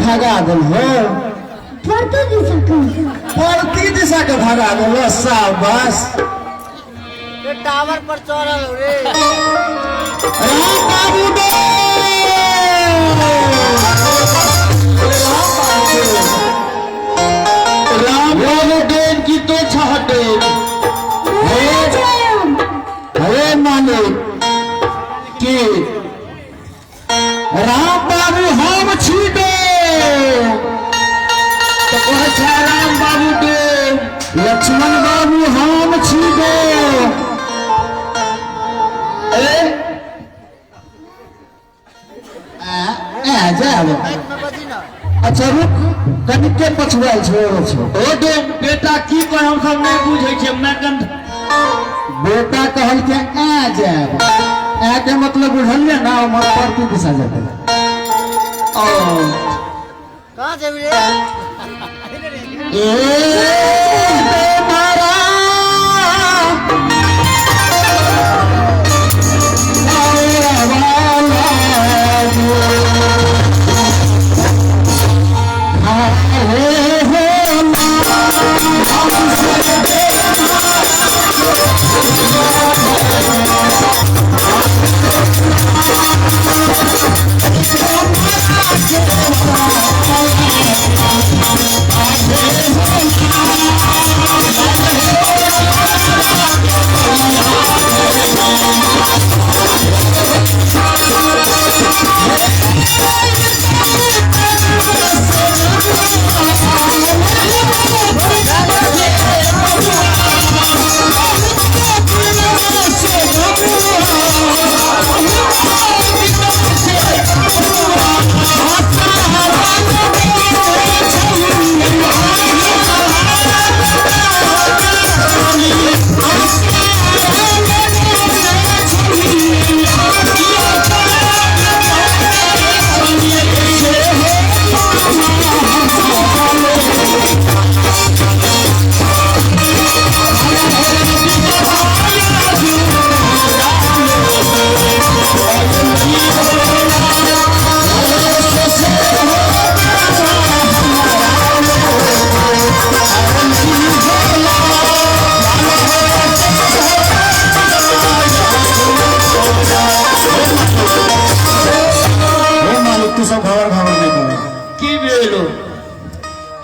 भागा दिल हो प्रति दिशा के भागा दिल शाबाश टावर पर चढ़ल रे राम बाबू दे राम बाबू देन की तो छहटे हे मालिक कि राम बाबू हम छी दे तो कहता राम बाबू दे लक्ष्मण बाबू हम छी दे अच्छा रुक कनिके पछुआल छोड़ छो ओ दे बेटा की पर हम सब नहीं बुझै छै मैं कंठ बेटा कहल के आ जाब आ के मतलब बुझलिए ना हमर प्रति दिशा जाते ओ कहां जेबी रे ए मारा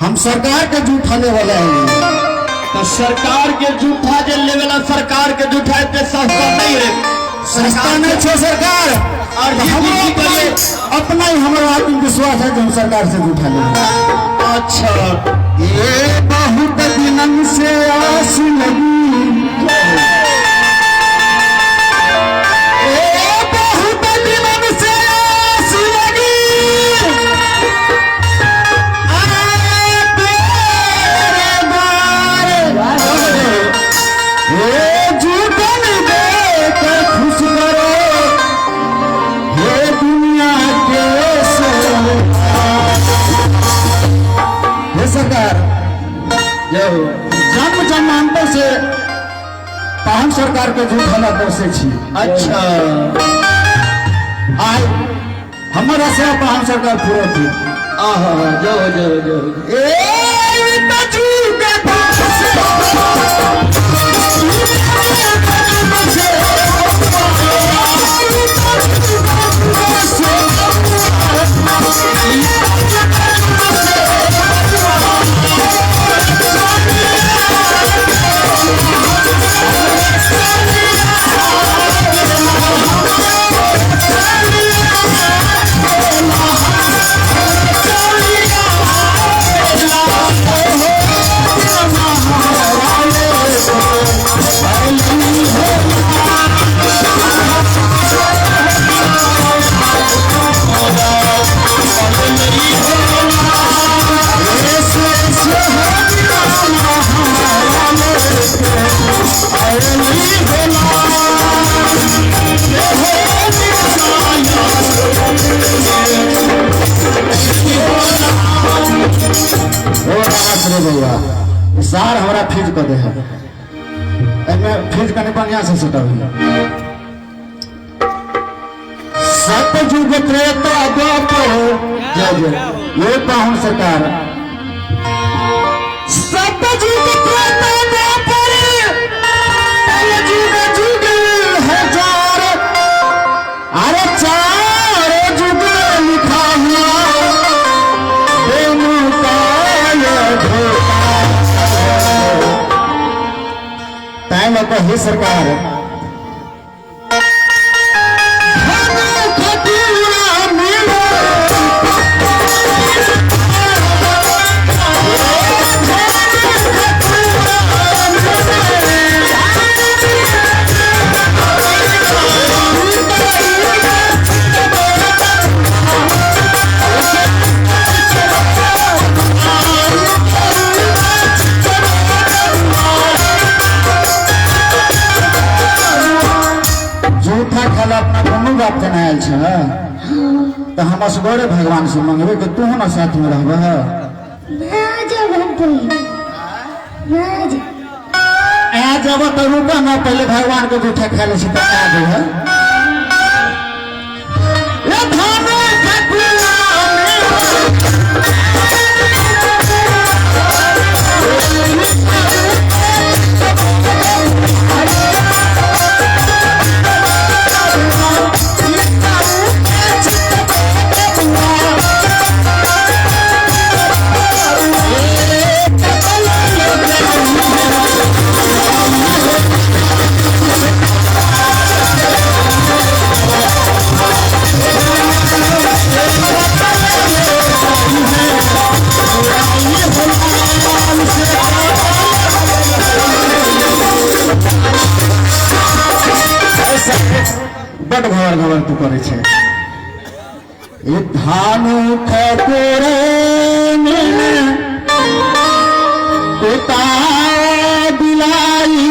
हम सरकार के जूठाने वाला है तो सरकार के जूठा जे लेवेला सरकार के जूठा इतने सस्ता नहीं है सस्ता नहीं छो सरकार और हम अपना ही हमारा आत्मविश्वास है जो हम सरकार से जूठा ले अच्छा ये बहुत दिनन से आस लगी सरकार जन्म जन्मांतर से पाहन सरकार के झूठा दर्शे छी अच्छा आय हमारा से पाहन सरकार पूरा थी आहा जो ए सार हमारा फीज कर दे फीज करने बढ़िया से सुटा सतयुग त्रेता द्वापर जय जय ये पाहुन सरकार सब जुग प्रताप पर जुग जुग हजार अरे चार जुग में लिखा हुआ दोनों का ये धोखा टाइम आता है सरकार अपना कोनो बात जनायल छ तो हम असगरे भगवान से मंगबे कि तू ना साथ में रहबह आ जब तो रुका ना पहले भगवान को जूठा खा ले तो आ गए है बड़ घर घर तू करे छे ये धानु खकोरे में कुता बिलाई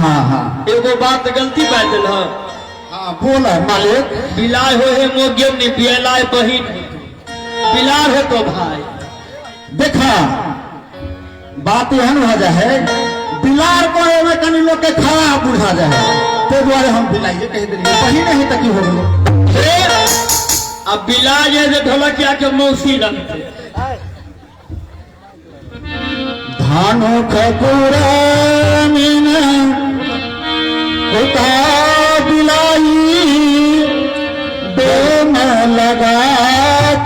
हाँ एगो बात गलती बात दिल हाँ बोल मालिक बिलाय हो है मोगे ने बिलाय बहिन बिलार है तो भाई देखा बात एहन हो जाए बिलार को एमे कनी लोग के खड़ा बुझा जाए ते द्वारे हम बिलाइए कह देलिए वही नहीं तक हो गलो अब बिलाय जे ढोलकिया के मौसी लगते धानो खपुरा में कुता बिलाई दो में लगा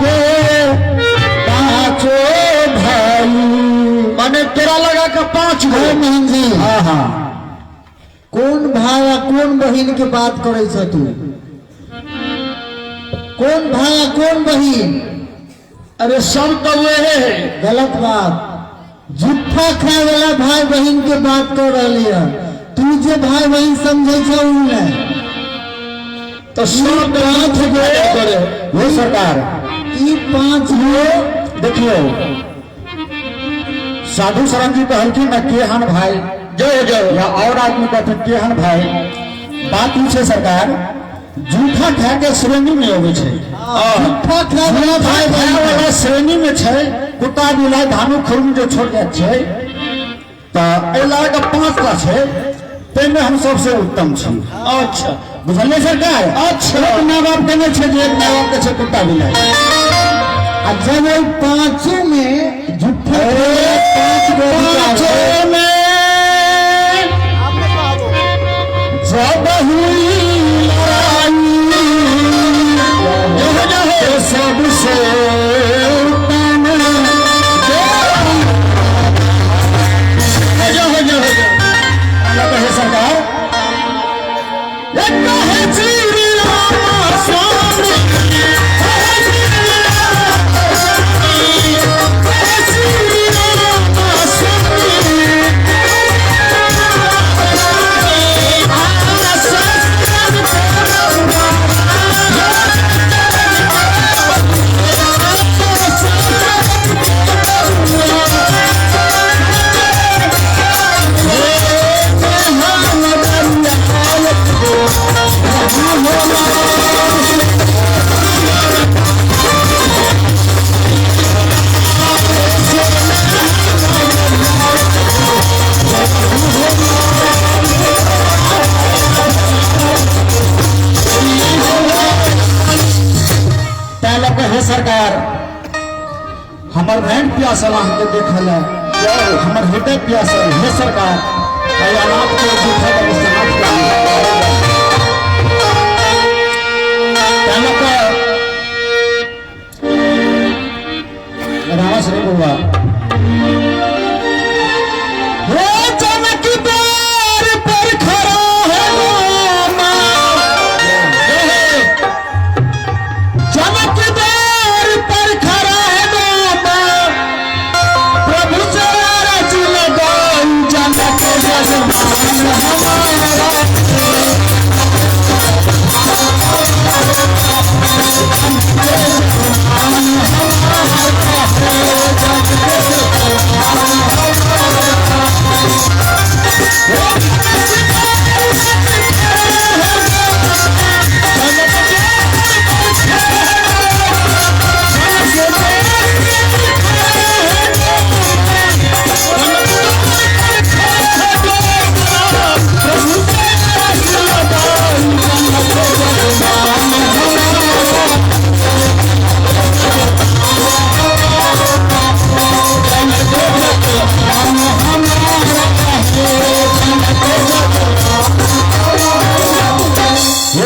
के पांचों भाई माने तेरा लगा के 5 गो बहन जी हाँ हाँ कौन भाई कौन बहन के बात करे छ तू कौन भाई कौन बहन अरे सब तो वे है गलत बात जुफ्फा खाए वाला भाई बहन के बात कर रही है तू जे भाई बहन समझे छ उ नहीं तो सब 5 गो करे वो सरकार ई 5 गो देखियो साधु शरण जी कहलखिन न केहन भाई जो या और आदमी कहते केहन भाई बात पूछे सरकार जूठा खा के श्रेणी में होवे छे जुफ्फा खाए वाला भाई भाई भाई वाला श्रेणी में छे कुत्ता बिलाई धानु खुरम जो छोड़ जाए छे तो एला के 5 का छे ते में हम सबसे उत्तम छी अच्छा बुझलिए सरकार अच्छा एक माँ बाप देने छे जे एक माँ बाप के छे कुत्ता बिलाई आ जब 5 में जुफ्फा 5 गो पांचों में जब हुई लड़ाई तो सबसे उत्तम अलग है सरकार एक है श्री राम स्वामी प्यासल के देखल है हमर हृदय प्यासल हे सरकार अनाथ के जूठा का समाप्त कर रामाश्री बुआ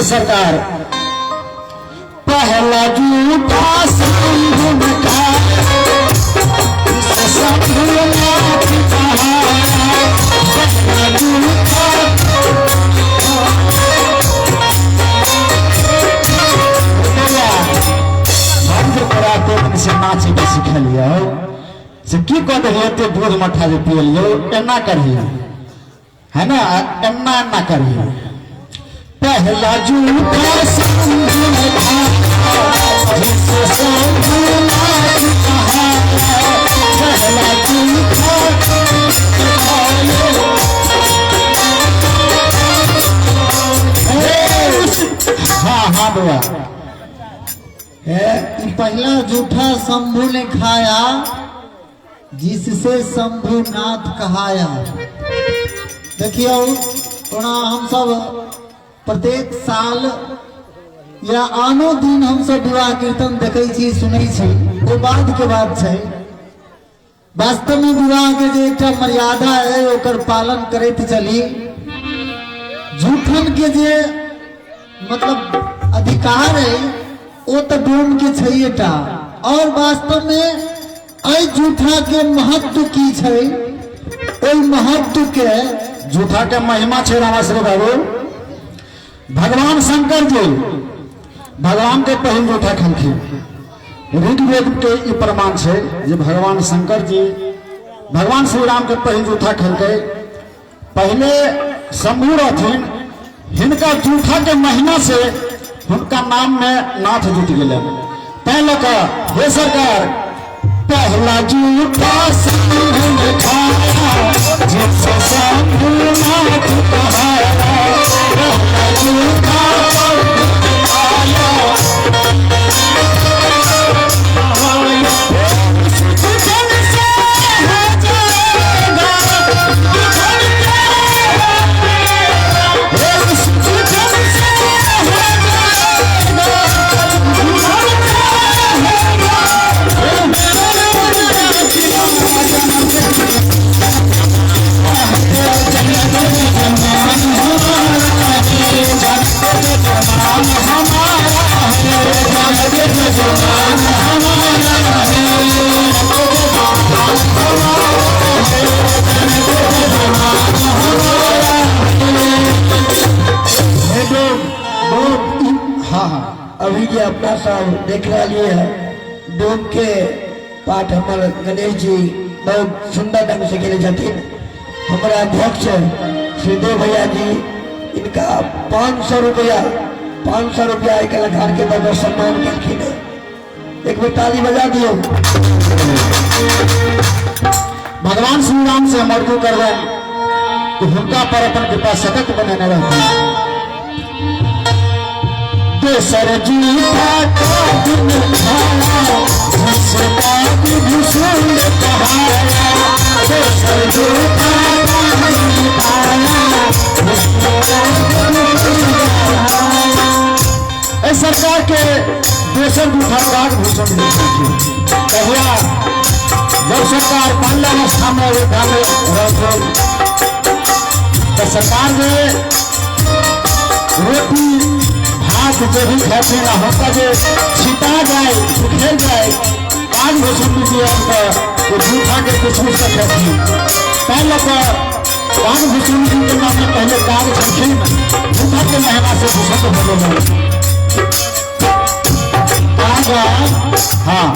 सरकार पहला जूठा संभुन का से नाचे के सिखलियो से की कह दे दूध मठा जे पियलियो एना करिए है ना एना करिए पहला जूठा संभुन पहला जूठा हाँ बुआ पहला जूठा शंभु ने खाया जिससे शंभुनाथ कहाया। देखियो हम सब प्रत्येक साल या आनो दिन हम सब विवाह कीर्तन देखे छी सुनै छी वो बात के बात है। वास्तव में विवाह के जो एक मर्यादा है ओकर पालन करते चली। जूठन के जे मतलब अधिकार है वो तो डोम के छैटा और वास्तव में आई जूठा के महत्व की छै महत्व के जूठा के महिमा छे रामाश्री बाबू। भगवान शंकर जी भगवान के पहल जूठा खलखिन ऋग्वेद के ई प्रमाण है जे भगवान शंकर जी भगवान श्री राम के पहल जूठा खलके पहले शंभु रहथिन हिनका जूठा के महीना से उनका नाम में नाथ जुट गए पहले का हे सरकार पहला जूठा संभुन खाया जिससे शंभुनाथ कहाया पहला जूठा अभी के अपना सब देख लिए है डोम के पाठ हमारे गणेश जी बहुत सुंदर ढंग से खेले जाते। हमारे अध्यक्ष श्रीदेव भैया जी इनका 500 रुपया एक कलाकार के द्वारा सम्मान करखिन। एक बार ताली बजा दियो। भगवान श्री राम से हम अर्जू कर रहे तो उनका पर अपन कृपा सतत बने रहते हैं। दोसर जूठा का दिन खाया जिसका भूषण कहाया दोसर जूठा का दिन खाया सरकार के दोसर जूठा का भूषण नहीं कहुआ सरकार बाल्यावस्था में वो गाने रहते तो सरकार ने रोटी भात जो भी खाते ना होता जो छिटा जाए सुखेल जाए कान भूषण दीजिए तो जूठा के कुछ सकती पहले तो कान भूषण जी के नाम में पहले काग छठी जूठा के महीना से भूषण होने हाँ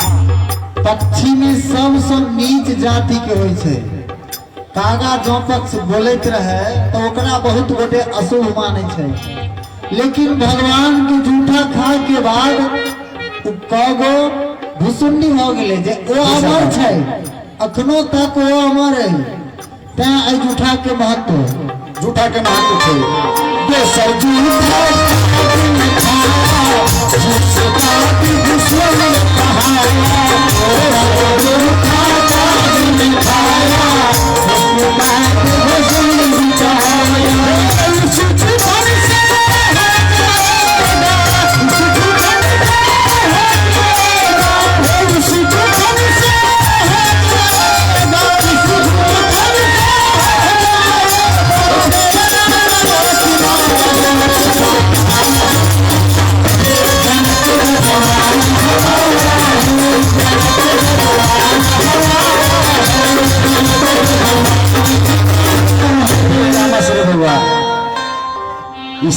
पक्षी में सबसे नीच जाति के होइ छै कागा जो पक्ष बोलत रहे तो ओकरा बहुत गोटे अशुभ माने छै लेकिन भगवान के जूठा खाए के बाद कगो भुसुंडी हो गेले जे ओ अमर छै अखनो तक ओ अमर है तै एहि जूठा के महत्व छै दोसर जूठा जिससे बात दुश्मन कहाया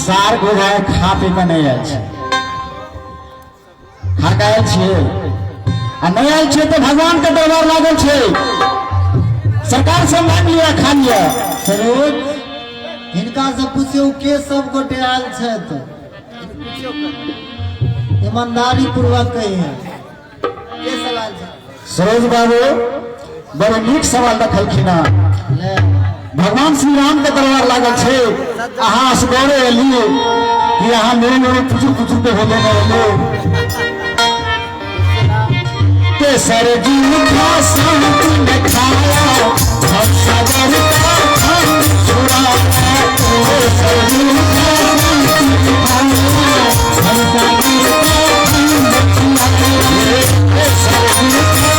सार को खा पी के नहीं आयल खा के आयल आ नहीं आयल तो भगवान के दरबार लागल छे सरकार से मांग लिया खा लिया सरोज हिनका से पूछियो के सब गोटे आयल छै तो ईमानदारी पूर्वक कहिए के सवाल छै सरोज बाबू बड़े नीक सवाल रखलखिन ले भगवान श्री राम के दरबार लागल छे अहाँ असगरे एलिए कि अहाँ मेरे मेरे पुचुर पे होले न के सर जूठा शांति में खाया हम सगर का खान छुड़ाया के सर जूठा शांति में खाया हम सगर का खान छुड़ाया के सर जूठा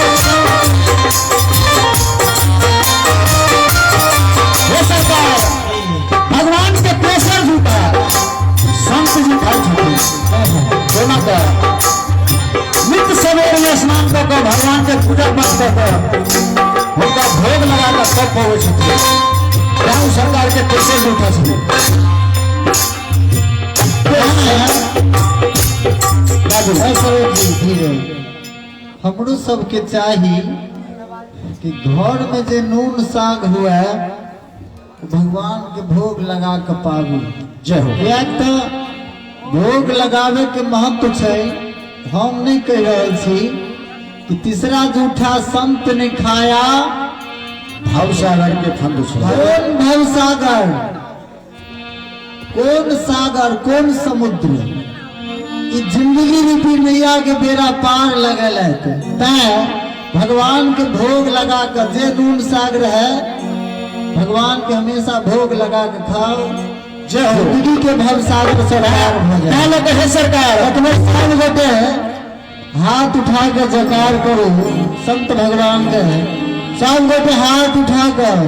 भगवान के प्रेशर झूठा संत जी खाई झूठे नित्य सवेरे स्नान कर भगवान के पूजा पाठ कर उनका भोग लगा कर सब पहुंच चुके गाँव सरकार के प्रेशर झूठा धीरे हमरो सबके चाही कि घर में जे नून साग हुआ भगवान के भोग लगा के पाबू जय हो कियाक तो भोग लगावे के महत्व छै हम नहीं कह रहल छी कि तीसरा जूठा संत ने खाया भवसागर के फंद कौन भवसागर कौन सागर कौन समुद्र ई जिंदगी रूपी नैया के बेड़ा पार लगल है तैं भगवान के भोग लगा कर जे नून सागर है भगवान के हमेशा भोग लगा के खाओ जिंदगी के भवसागर से पार हो जाए है सरकार अपने सब गोटे हाथ उठा के जयकार करो संत भगवान के सब गोटे हाथ उठा कर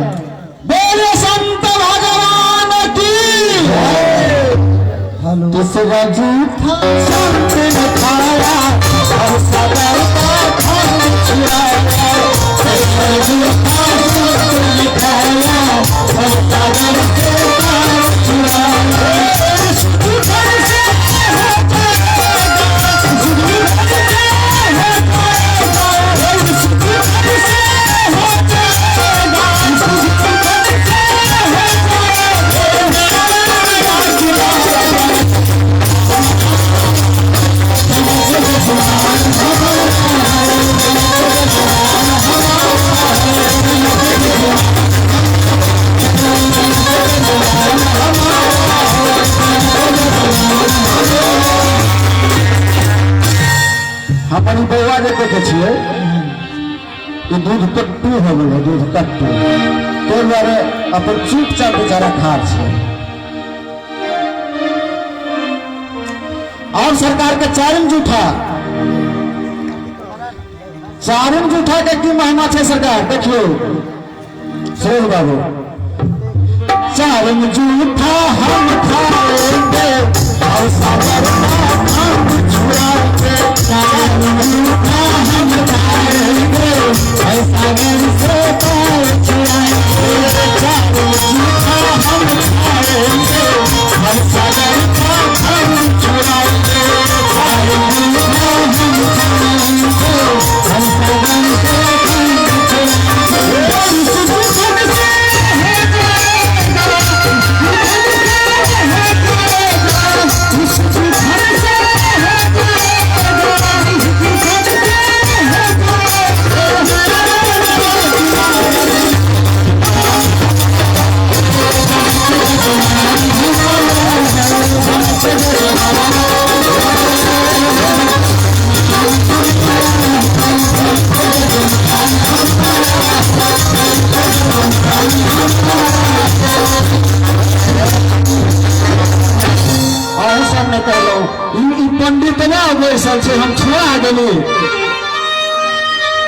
बोले संत भगवान की हेलो दूसरा जूठा संत ने खाया और सगर का खान छुड़ाया दूसरा जूठा संत ने खाया और सगर के खान छुड़ाया अपनी बउआ जे देखे छियै दूध कट्टू हो गए दूध कट्टू तो दुआरे अपन चुपचाप बेचारा खार छै और सरकार के चारिम जूठा चारिम जूठा के की महिमा है सरकार देखियो सुरेश बाबू। चारिम जूठा हम खाएंगे और सागर का हम छुड़ाएंगे। चारिम जूठा हम खाएंगे और सागर से पार छुड़ाएंगे। चारिम जूठा हम खाएंगे और सागर का हम छुड़ाएंगे। चारिम जूठा हम खाएंगे और सागर से पंडित ना बैसल से हम छुआ गली,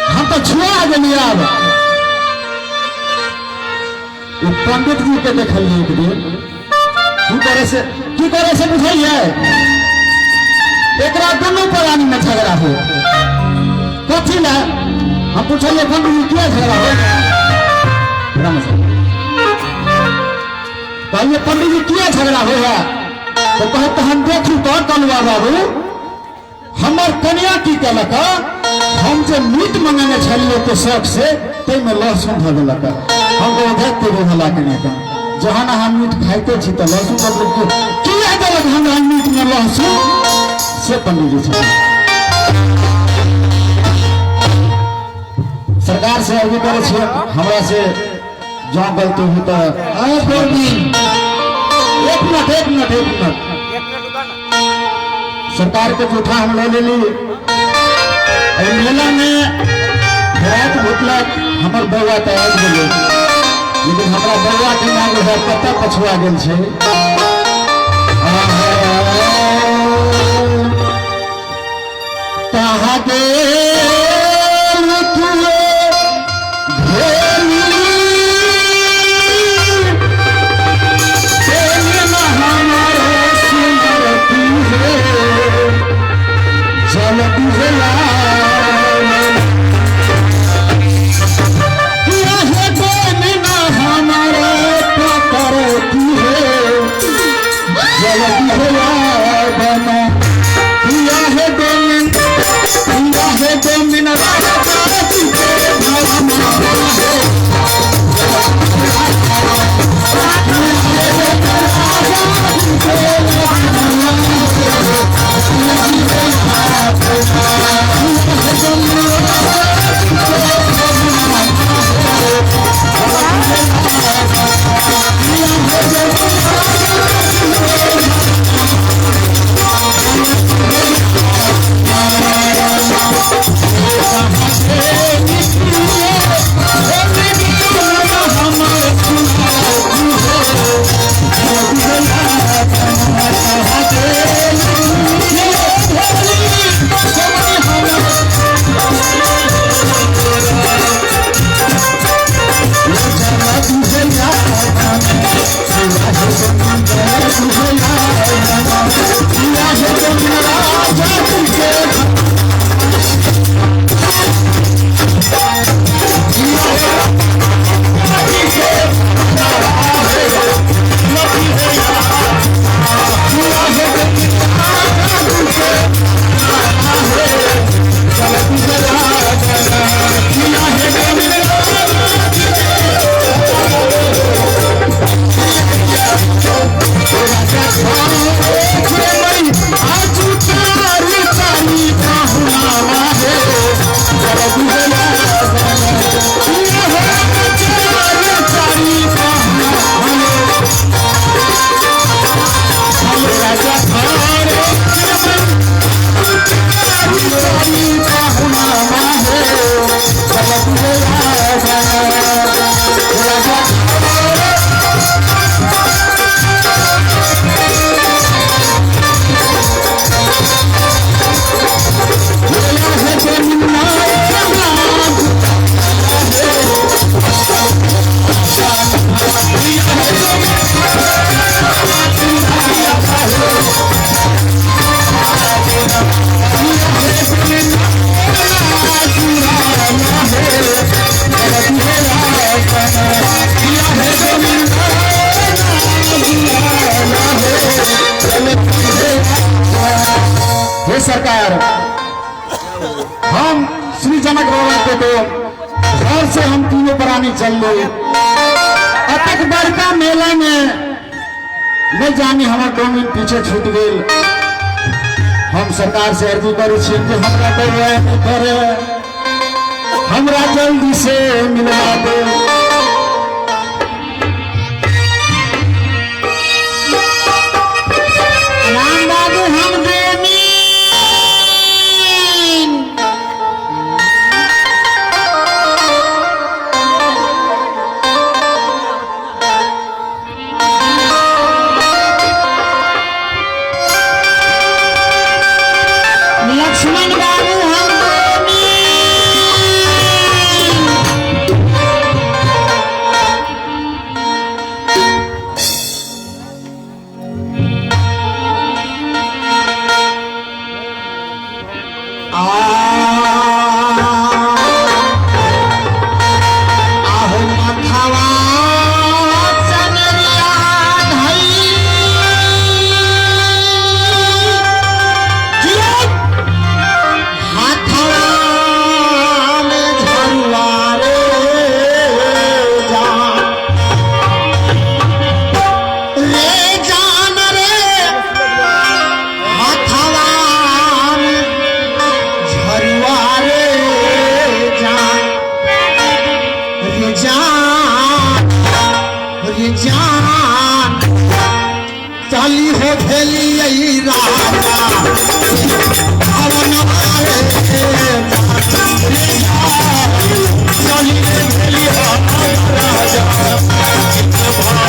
हम तो छुआ गली। अब पंडित जी के देखलिए एक दिन की करे से बुझाइए एक दोनों प्राणी में झगड़ा हो कथी ना। हम पूछलिए पंडित जी क्या झगड़ा हो कहिए पंडित जी क्या झगड़ा हो तो कहते हम देखू तो कलवा बाबू हमार कन्या की कहलक हम जो मीट मंगने छलिए तो शौक से में लहसुन धो दिलक। हम देखते भला के जहाँ हम मीट खाते छी तो लहसुन किया दिलक हमरा मीट में लहसुन से पंडित जी सरकार से आगे करे छे हमरा से जो गलती हुई तो एक मिनट सरकार के जूठा हम ले ली मेला में रात भुतलक हमार बउआ तैयार गेले लेकिन हमारा बउआ के नाम है कत पछुआ गेल छे। कहा गे है गाड़ी चल रही अतक बड़का मेला में नहीं जानी हमार 2 मिनट पीछे छूट गई। हम सरकार से अर्जी करी कि हमरा नहीं करे, हमरा जल्दी से मिलवा दे। राम बाबू हम देनी लक्ष्मण बाबू हम जान चाली हो भेली राजा अवन मारे चाली भेली राजा भवन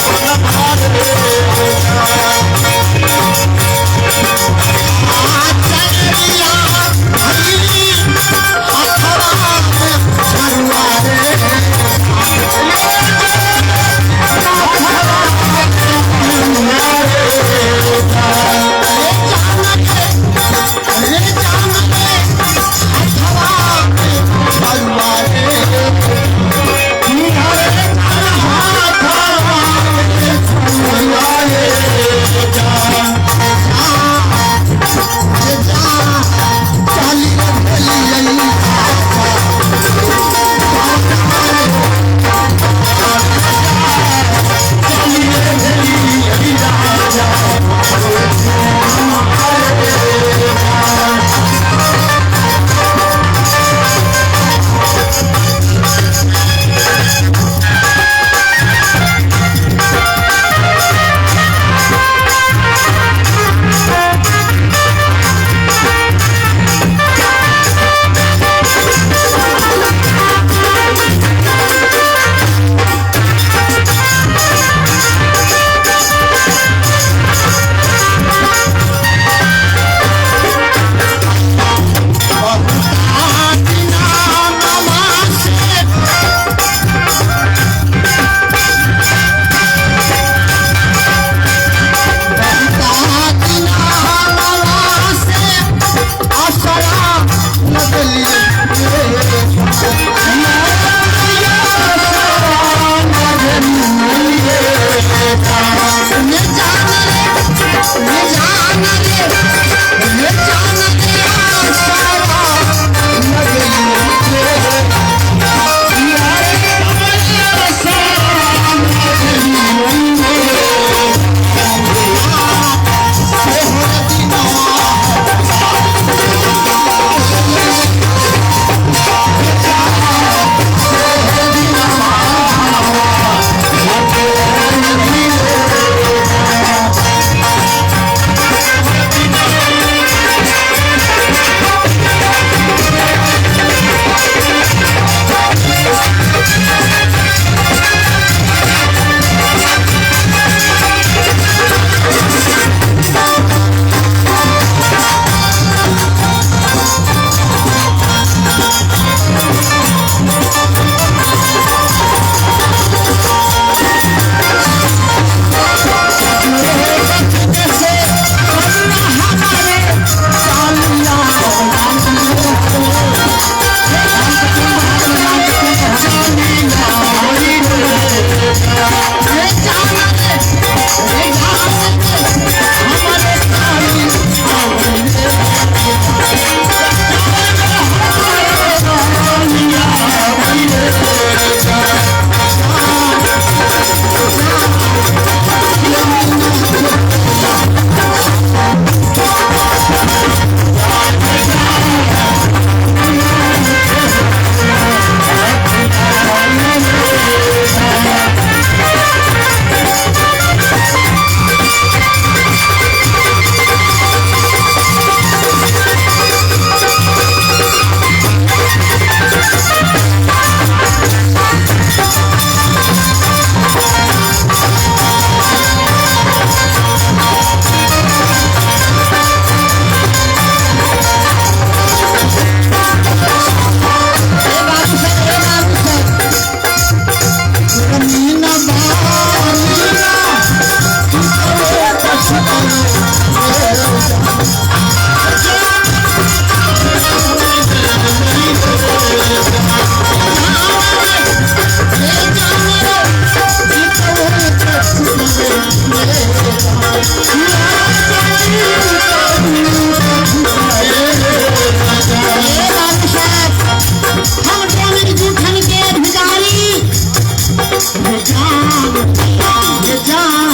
ये जान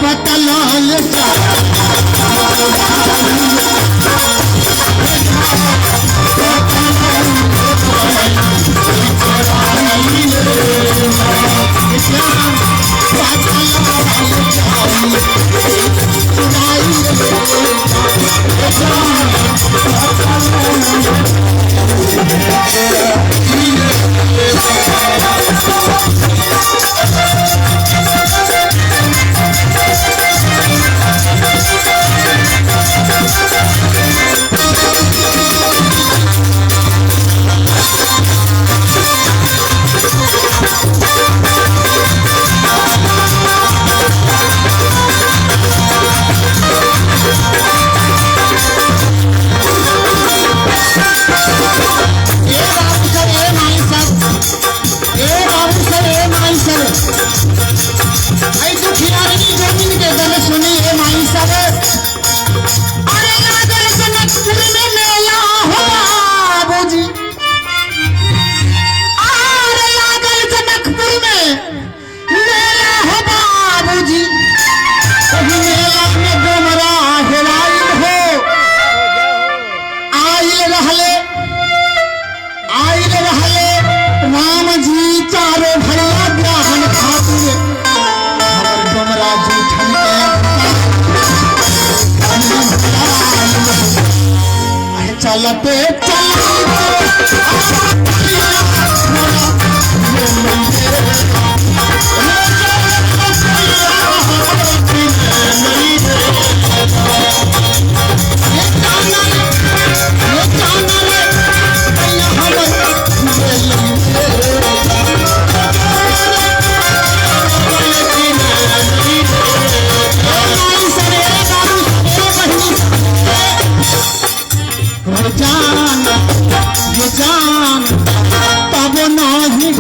पतलाल चलते ये जान तब नहीं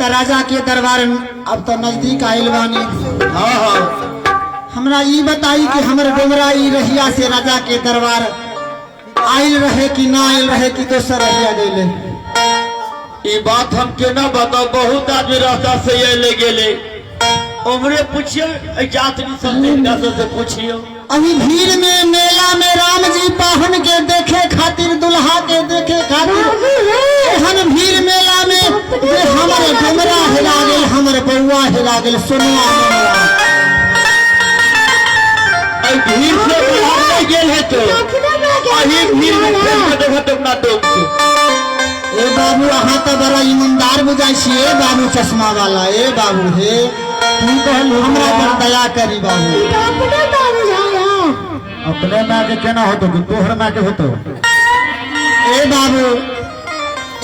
राजा के दरबार अब तो नजदीक आयल बानी। हाँ हाँ हमरा ई बताई कि हमर डोमरा ई रहिया से राजा के दरबार आयल रहे कि ना आयल रहे कि दोसर रहिया गए। ये बात हम केना बताओ, बहुत आदमी रास्ता से ये ले गेले। उमरे पूछिए जातनी से पूछियो। अभी भीड़ में मेला में राम जी पाहन के देखे खातिर दुल्हा के देखे खातिर एहन भीड़ मेला में हमारे डोमरा हिला गेल, हमारे बउआ हिला गेल, सोनुआ भीड़ से बाहर गेल है तो अही भीड़ में देखो तो अपना डोम ए बाबू अहाँ तो बड़ा ईमानदार बुझाई छिए बाबू चश्मा वाला। ए बाबू हे तू कहलू हमरा पर दया करी बाबू। अपने माँ के केना होतो कि तोहर माँ के होतो? ए बाबू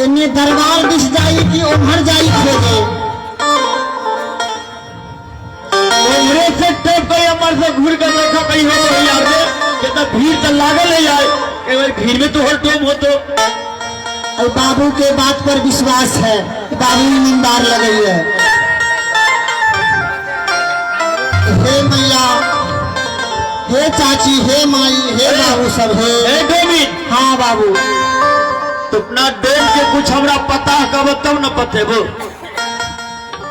इन्ने दरबार दिस जाई कि उमर जाई खोजे। उमरे से टेप गई अमर से घूर कर देखा कहीं हो तो यार कितना भीड़ तो लागल है यार, एक भीड़ में तो हर टोम हो तो। और बाबू के बात पर विश्वास है, बाबू ईमानदार लगी है। हे मैया, हे चाची, हे माई, हे बाबू सब हे। हाँ बाबू तो अपना डोम के कुछ हमरा पता कब तब न पतेबो,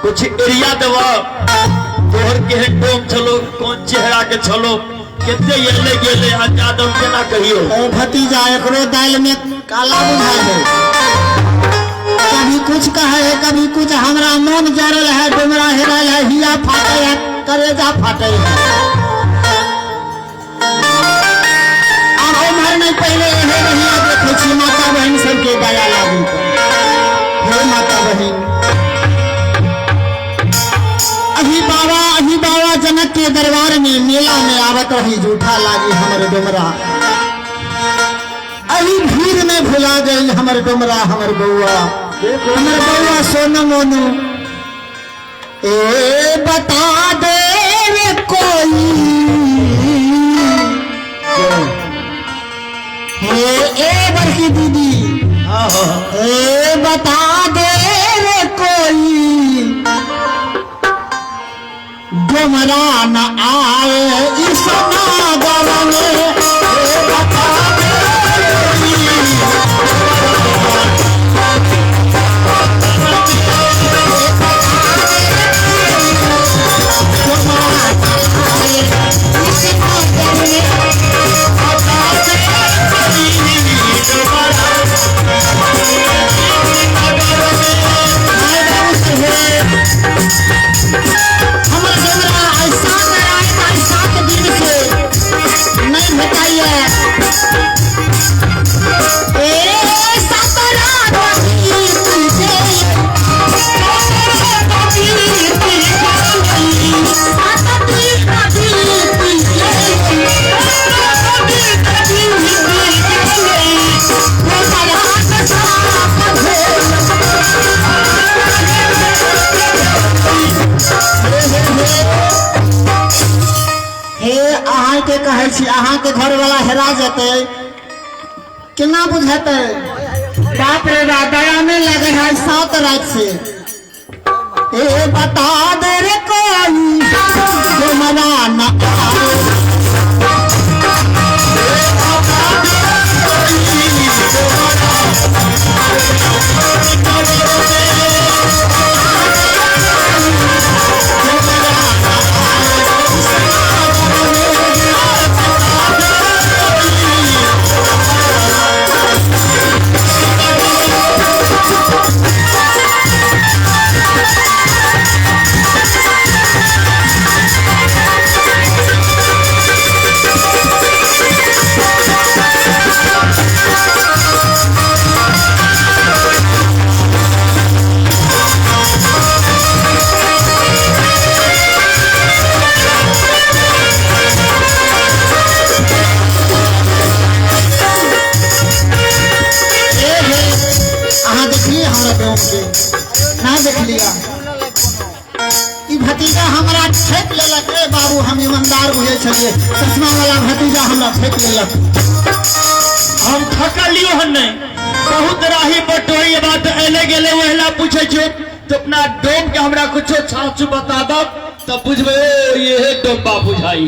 कुछ एरिया देवा तोहर के डोम चलो, कौन चेहरा के चलो, कितने ये ले गेले आजादम के ना कहियो। भतीजा एकरो दाल में काला बुझाई है, कभी कुछ कहे कभी कुछ। हमरा मन जरल है, डोमरा हेरल है, हिया फाटे है, करेजा फाटे है। नहीं पहले यही रहिया देखे छी माता बहन सबके दया लागू। हे माता बहन, अही बाबा जनक के दरबार में मेला में आवत रही जूठा लागी हमर डुमरा अही भीड़ में भुला गई हमर डुमरा हमर बउआ सोनू मोनू ए बता दे रे कोई ए बड़की दीदी ए बता दे रे कोई डुमरा न आए इस नागर में बता दे के कहे छी अहाँ के घर वाला हेरा जते केना बुझते बाप रे दया में लगे है 7 रात से ए बता दे रे कोई जो मना न ना देख लिया भतीजा हमारा ठेक लेलक रे बाबू हम ईमानदार बुझे छलिए चश्मा वाला भतीजा हमरा ठेक लेलक हम ठकलियो हन नहीं बहुत राही बटोई बात एले गेले वहला पूछे छो तो अपना डोम के हमरा कुछो छाछ बता दो तब बुझबे ये है डोम्बा बुझाई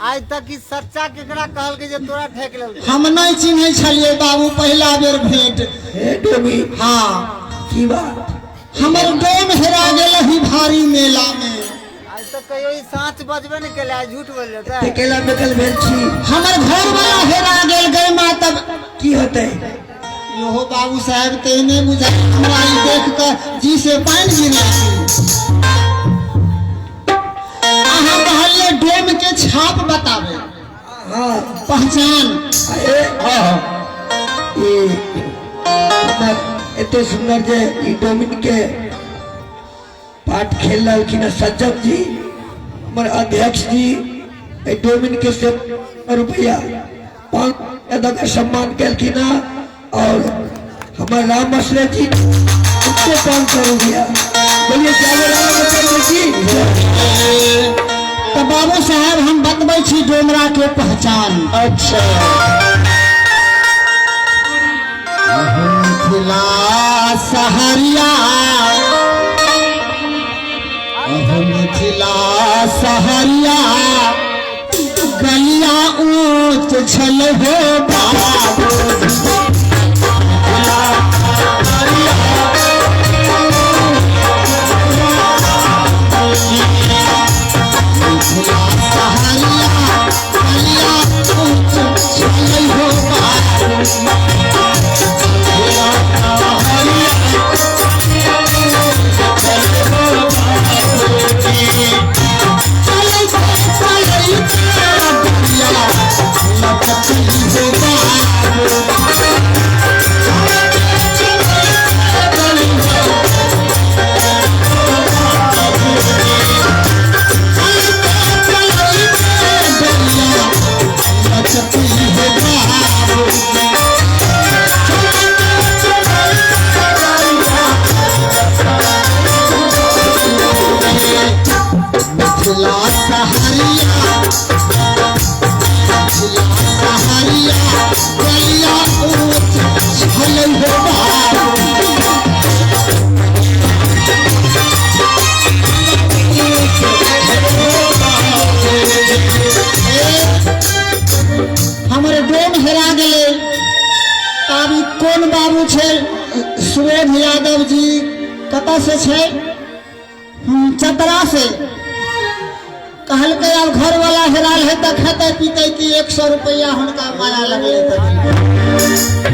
आज तक की सच्चा केकरा कहल के जे तोरा ठेक लेल हम नहीं चिन्हे छलिए बाबू पहला बेर भेंट हे डोमी हां की बात हमर डोम हेरा गेल ही भारी मेला में आज तक कहियो ई साँच बजबे नहीं केले झूठ बोल लेता अकेला बेकल भेल छी हमर घर वाला हेरा गेल गई मां तब की होते योहो बाबू साहब तेने बुझा हमरा ई देख कर जी से पानी गिरा अहाँ कहलिए डोम के छाप बतावे हां पहचान ए हां एते सुंदर जे ई डोमिन के पाठ खेल रहलखिन सज्जन जी हमर अध्यक्ष जी ए डोमिन के से रुपया 5 का सम्मान केलखिन और हमारे राम मसरे जी उनको 500 रुपया बोलिए क्या राम जी तो बाबू साहब हम बतबै छी डोमरा के पहचान अच्छा मिथिला सहरिया मिथिला सहरिया गलिया ऊंच छल हो बाबू बाबू छे सुरेश यादव जी कतऽ से छे चतरा से कहल के अब घर वाला हेराल है तो खेते पीते की 100 रुपया हुनका माया लगले तो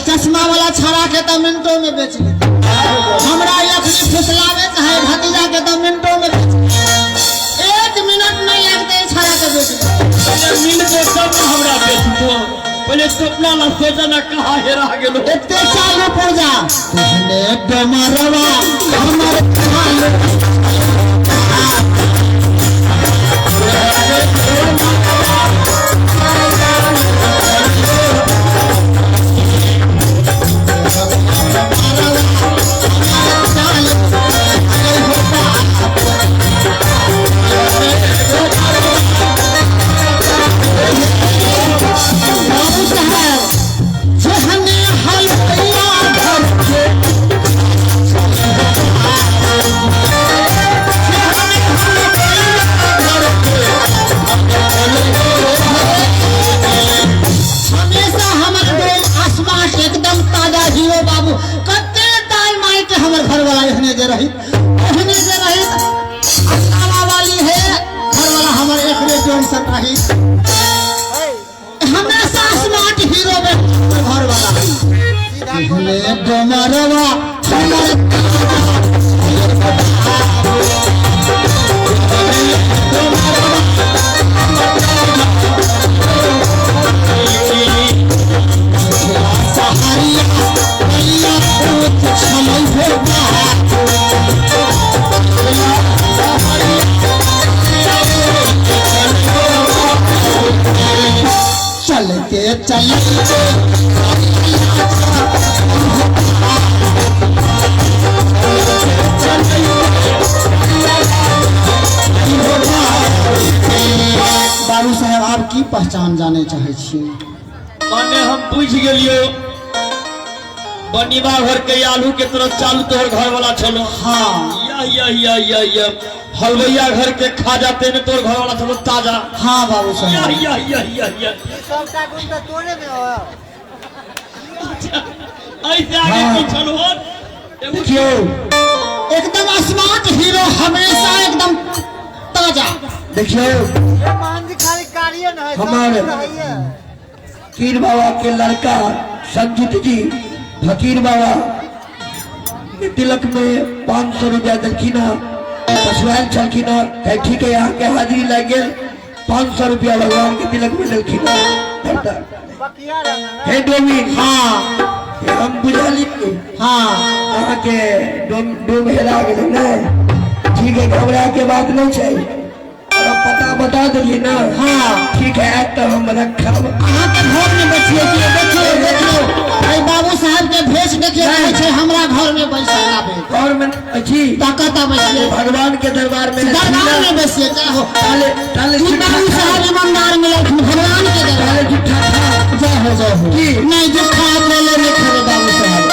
चश्मा वाला छड़ा के तो मिनटों में बेच ले हमरा अखनी फुसलावे चाहे भतीजा के तो मिनटों में बेच ले 1 मिनट नहीं लगते छड़ा के बेच ले मिनट में सब हमरा बेच दो पहले सपना ना सोचा ना कहाँ हेरा गेलो इतने चालू पुर्जा ने डमरवा हमर चालू हमेशा स्मार्ट हीरो घर वाला डमरवा चलते चलते बाबू साहब आप की पहचान जाने चाहे छियै माने हम बुझ गेलियो बनीबा घर के आलू के तरफ चालू तोहर घर वाला चलो हाँ या हलवैया घर के खा जाते ने तोहर घर वाला चलो ताजा हाँ बाबू साहब या सबटा गुण तो तोरे में हो ऐसे आगे हाँ। की चलो देखियो एकदम स्मार्ट हीरो हमेशा एकदम ताजा देखियो ये मान जी खाली कार्य न है हमारे फकीर बाबा के लड़का संजीत जी फकीर बाबा के तिलक में 500 रुपया देलखिन पसवाल छलखिन ठीक है यहाँ के हाजिरी लग गए 500 रुपया भगवान के तिलक में देलखिन बकिया रंग हे डोमिन हाँ हम बुझलिए हाँ अहाँ के डोम हेरा गेल ठीक है घबरा के बात नहीं चाहिए पता बता दिली ना। हाँ ठीक है तो हम रखब। अहाँ के घर में बैठिए कि देखिए देखियो भाई बाबू साहब के भेष देखिए कहै छै हमरा घर में बैसल आबे और में अच्छी ताकत बैठिए भगवान के दरबार में दरबार में बैठिए क्या हो ताले ताले तू बाबू साहब ईमानदार मिले भगवान के दरबार ताले जुठा था जय हो की नहीं जो खा ले नहीं खावे बाबू साहब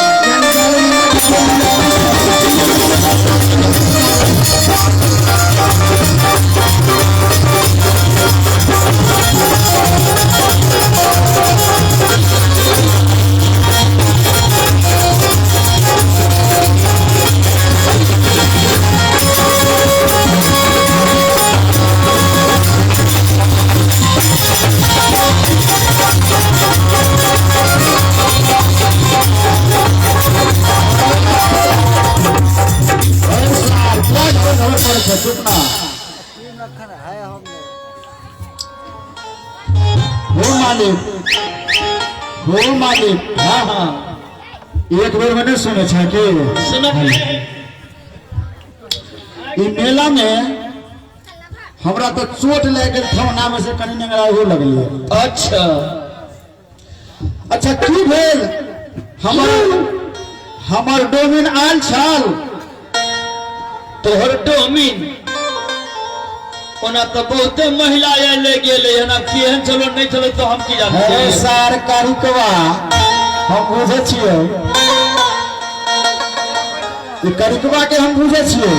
मक्खन है हमने हो मालिक हाँ हाँ एक बेर मैंने सुने छे कि ई मेला में हमरा तो चोट लग गई थौना में से कनी नंगरा हो लगलिए। अच्छा अच्छा की भेल हमर डोमिन आयल छल तोहर डोमिन ओना तो बहुते महिला ले गेले हन अब केहन चलो नहीं चलो तो हम की जाने है सार कारिकवा हम बुझे छिए ई कारिकवा के हम बुझे छिए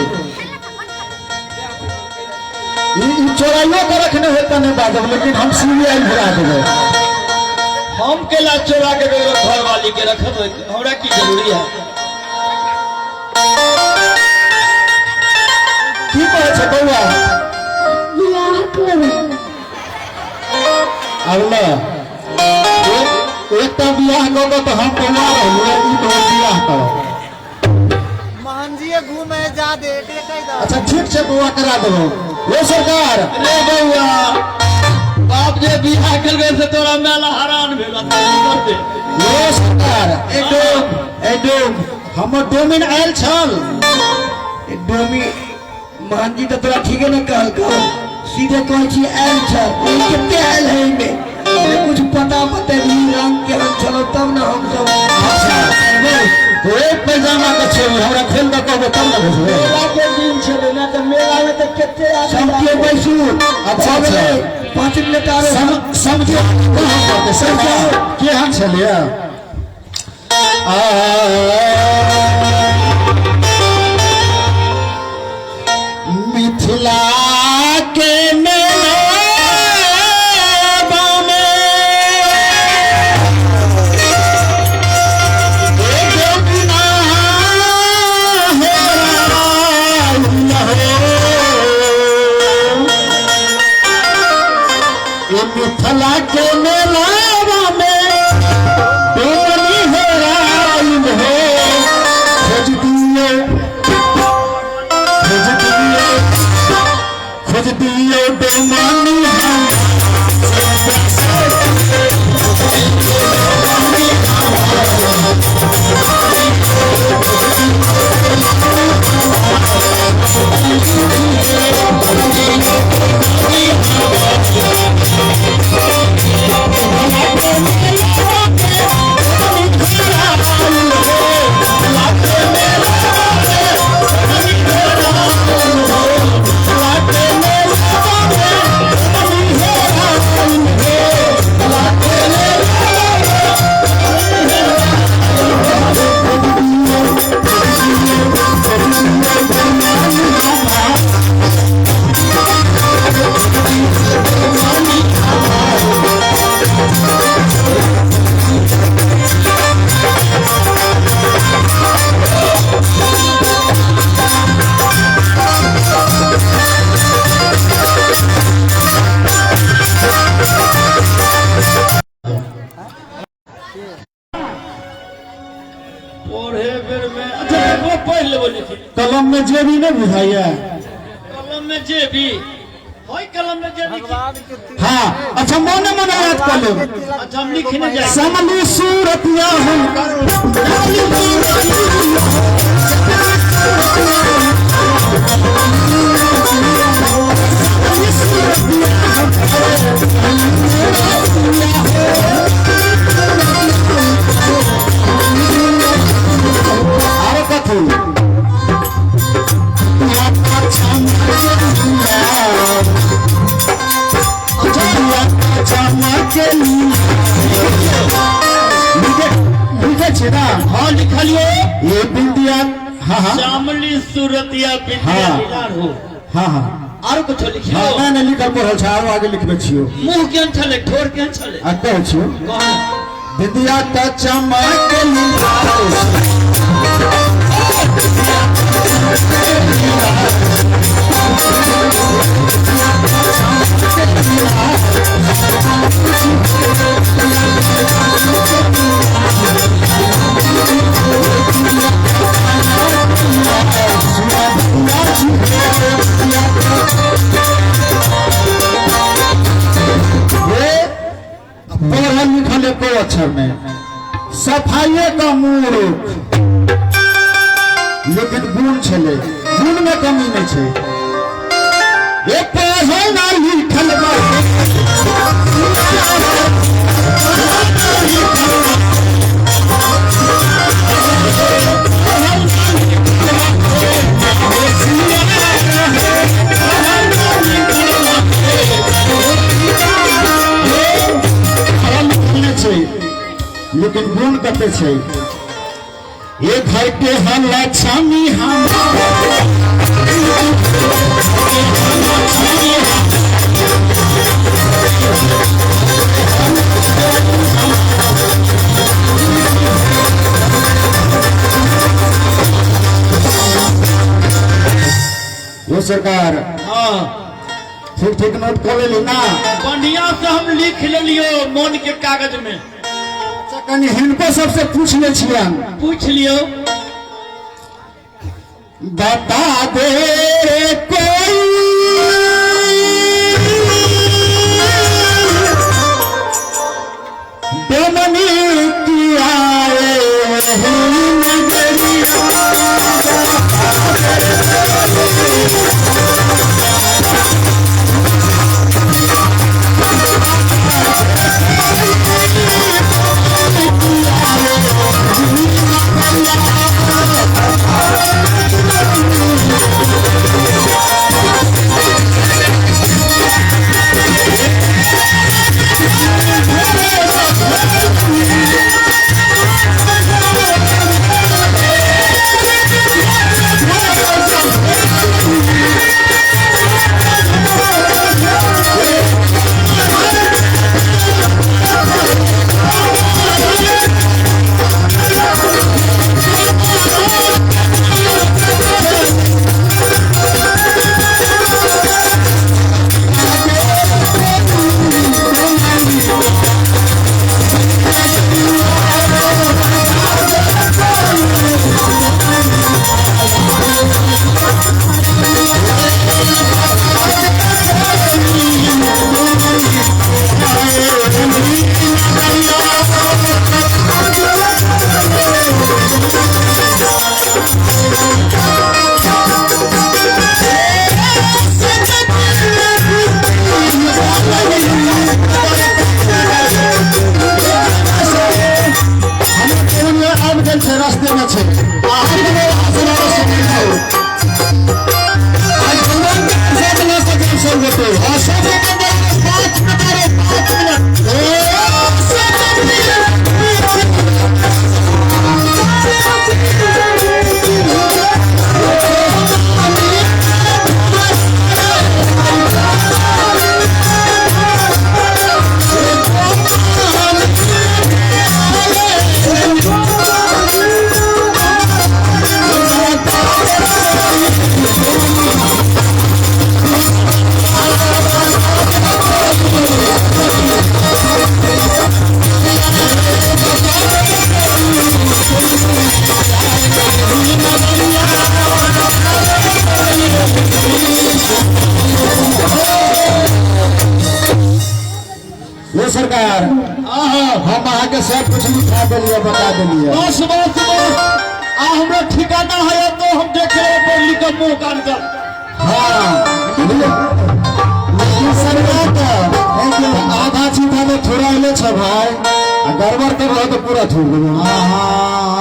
ई चोराइयो के रखने होता नहीं बाजब लेकिन हम सीबीआई भरा देबे। हम केला चोरा के घर वाली के रखब हमरा की जरूरी है। की कहै छै बौआ अगला एक बियाह कऽ तो हम बौआ रहिए ई तो बियाह करो महंजिए घूमे जा दे कह दो। अच्छा ठीक छै बौआ करा देबो। ये सरकार रे बउआ बाप जे बियाह करबे से तोरा मेला हैरान भेला कर दे। ये सरकार एकदम हमर डोमिन आयल छल डोमी मान जी तो तोरा ठीक है ना कहल सीधे कह छी आयल छ कितने आयल है इनमें कुछ पता बतेली रंग के रंग चलो तब ना हम सब अच्छा एक पैजामा के छै हमरा खोल दऽ कहबो तब ना भेजबे। मेला के दिन छले ना तो मेला में तो कितने सब के बैसू अच्छा 5 मिनट आरो समझो कहाँ करते समझो केहन छलिए मिथिला के मेला मिथिला के मेलावा में बेमनी हो राइल हो खोज दियो बेमनी कलम में जेबी नहीं बुझाइए कलम में जेबी होय कलम में जेबी भगवान के तीर हाँ अच्छा मने मने याद कर लो अच्छा हम लिखने जाए समली सूरतिया हुनकर सखी लिखे छे ना हाँ लिखलियो ये बिंदिया हाँ हाँ श्यामली सूरतिया बिंदिया हाँ। दीदार हो हाँ हाँ आरो कुछ लिखियो हाँ मैंने लिखल पढ़ल छै आरो आगे लिखबे छियो मुंह केहन छले ठोर केहन छले आ कहै छियो कहन बिंदिया का चमक पढ़ल लिखल एको अक्षर में सफाइए का मूर्ख लेकिन गुण छले गुण में कमी नहीं छे ये पढ़ल ना लिखल बा लेकिन गुण कते छै ये घर के हम लक्ष्मी हम ये सरकार हाँ ठीक ठीक नोट कर ले ना बढ़िया से हम लिख लेलियो मन के कागज में कनी हिनको सबसे पूछ ले छियन पूछ लियो बता दे कोई बेमनी की आए रास्ते में छे ये सरकार हम अहाँ के सब कुछ लिखा दिलिए बता दिलिए बस बस बस आ हमरा ठिकाना है तो हम देख ले पर लिख मुंह कान कर हाँ लेकिन सरकार तो आधा चीता में थोड़ा ले छ भाई गड़बड़ कर रहा तो पूरा छोड़ देबो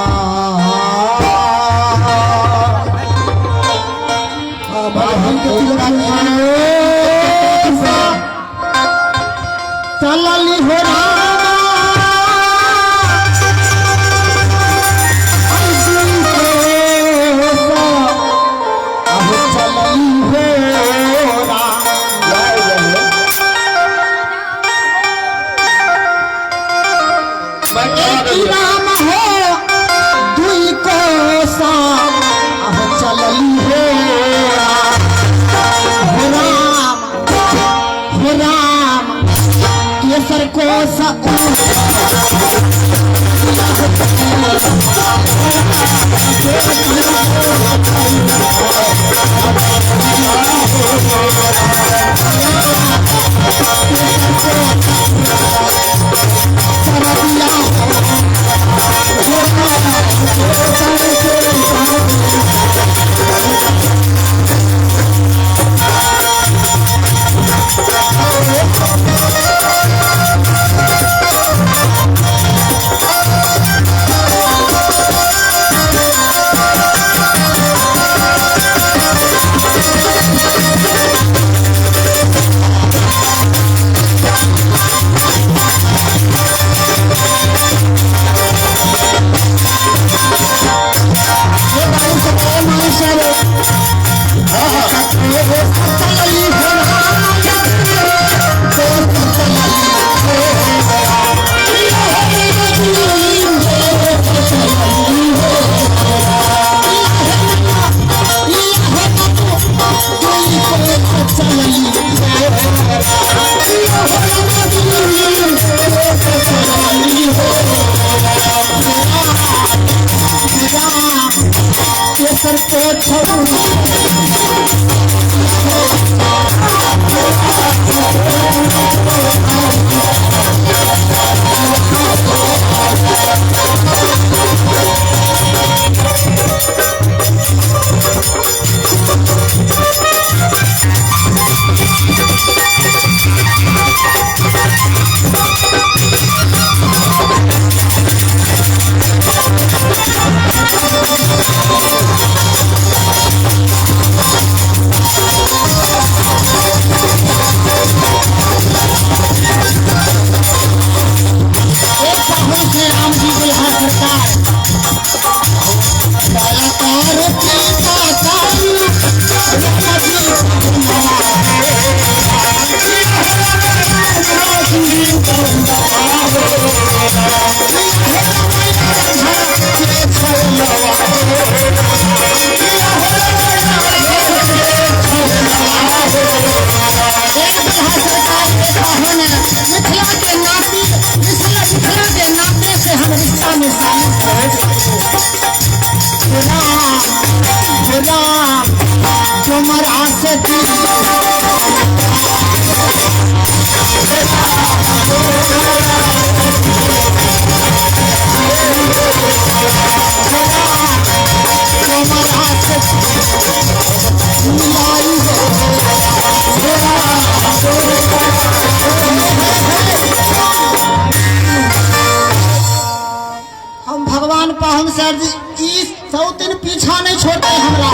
हम भगवान पाहुन सर जी ई 100 दिन पीछा नहीं छोड़ते हमरा।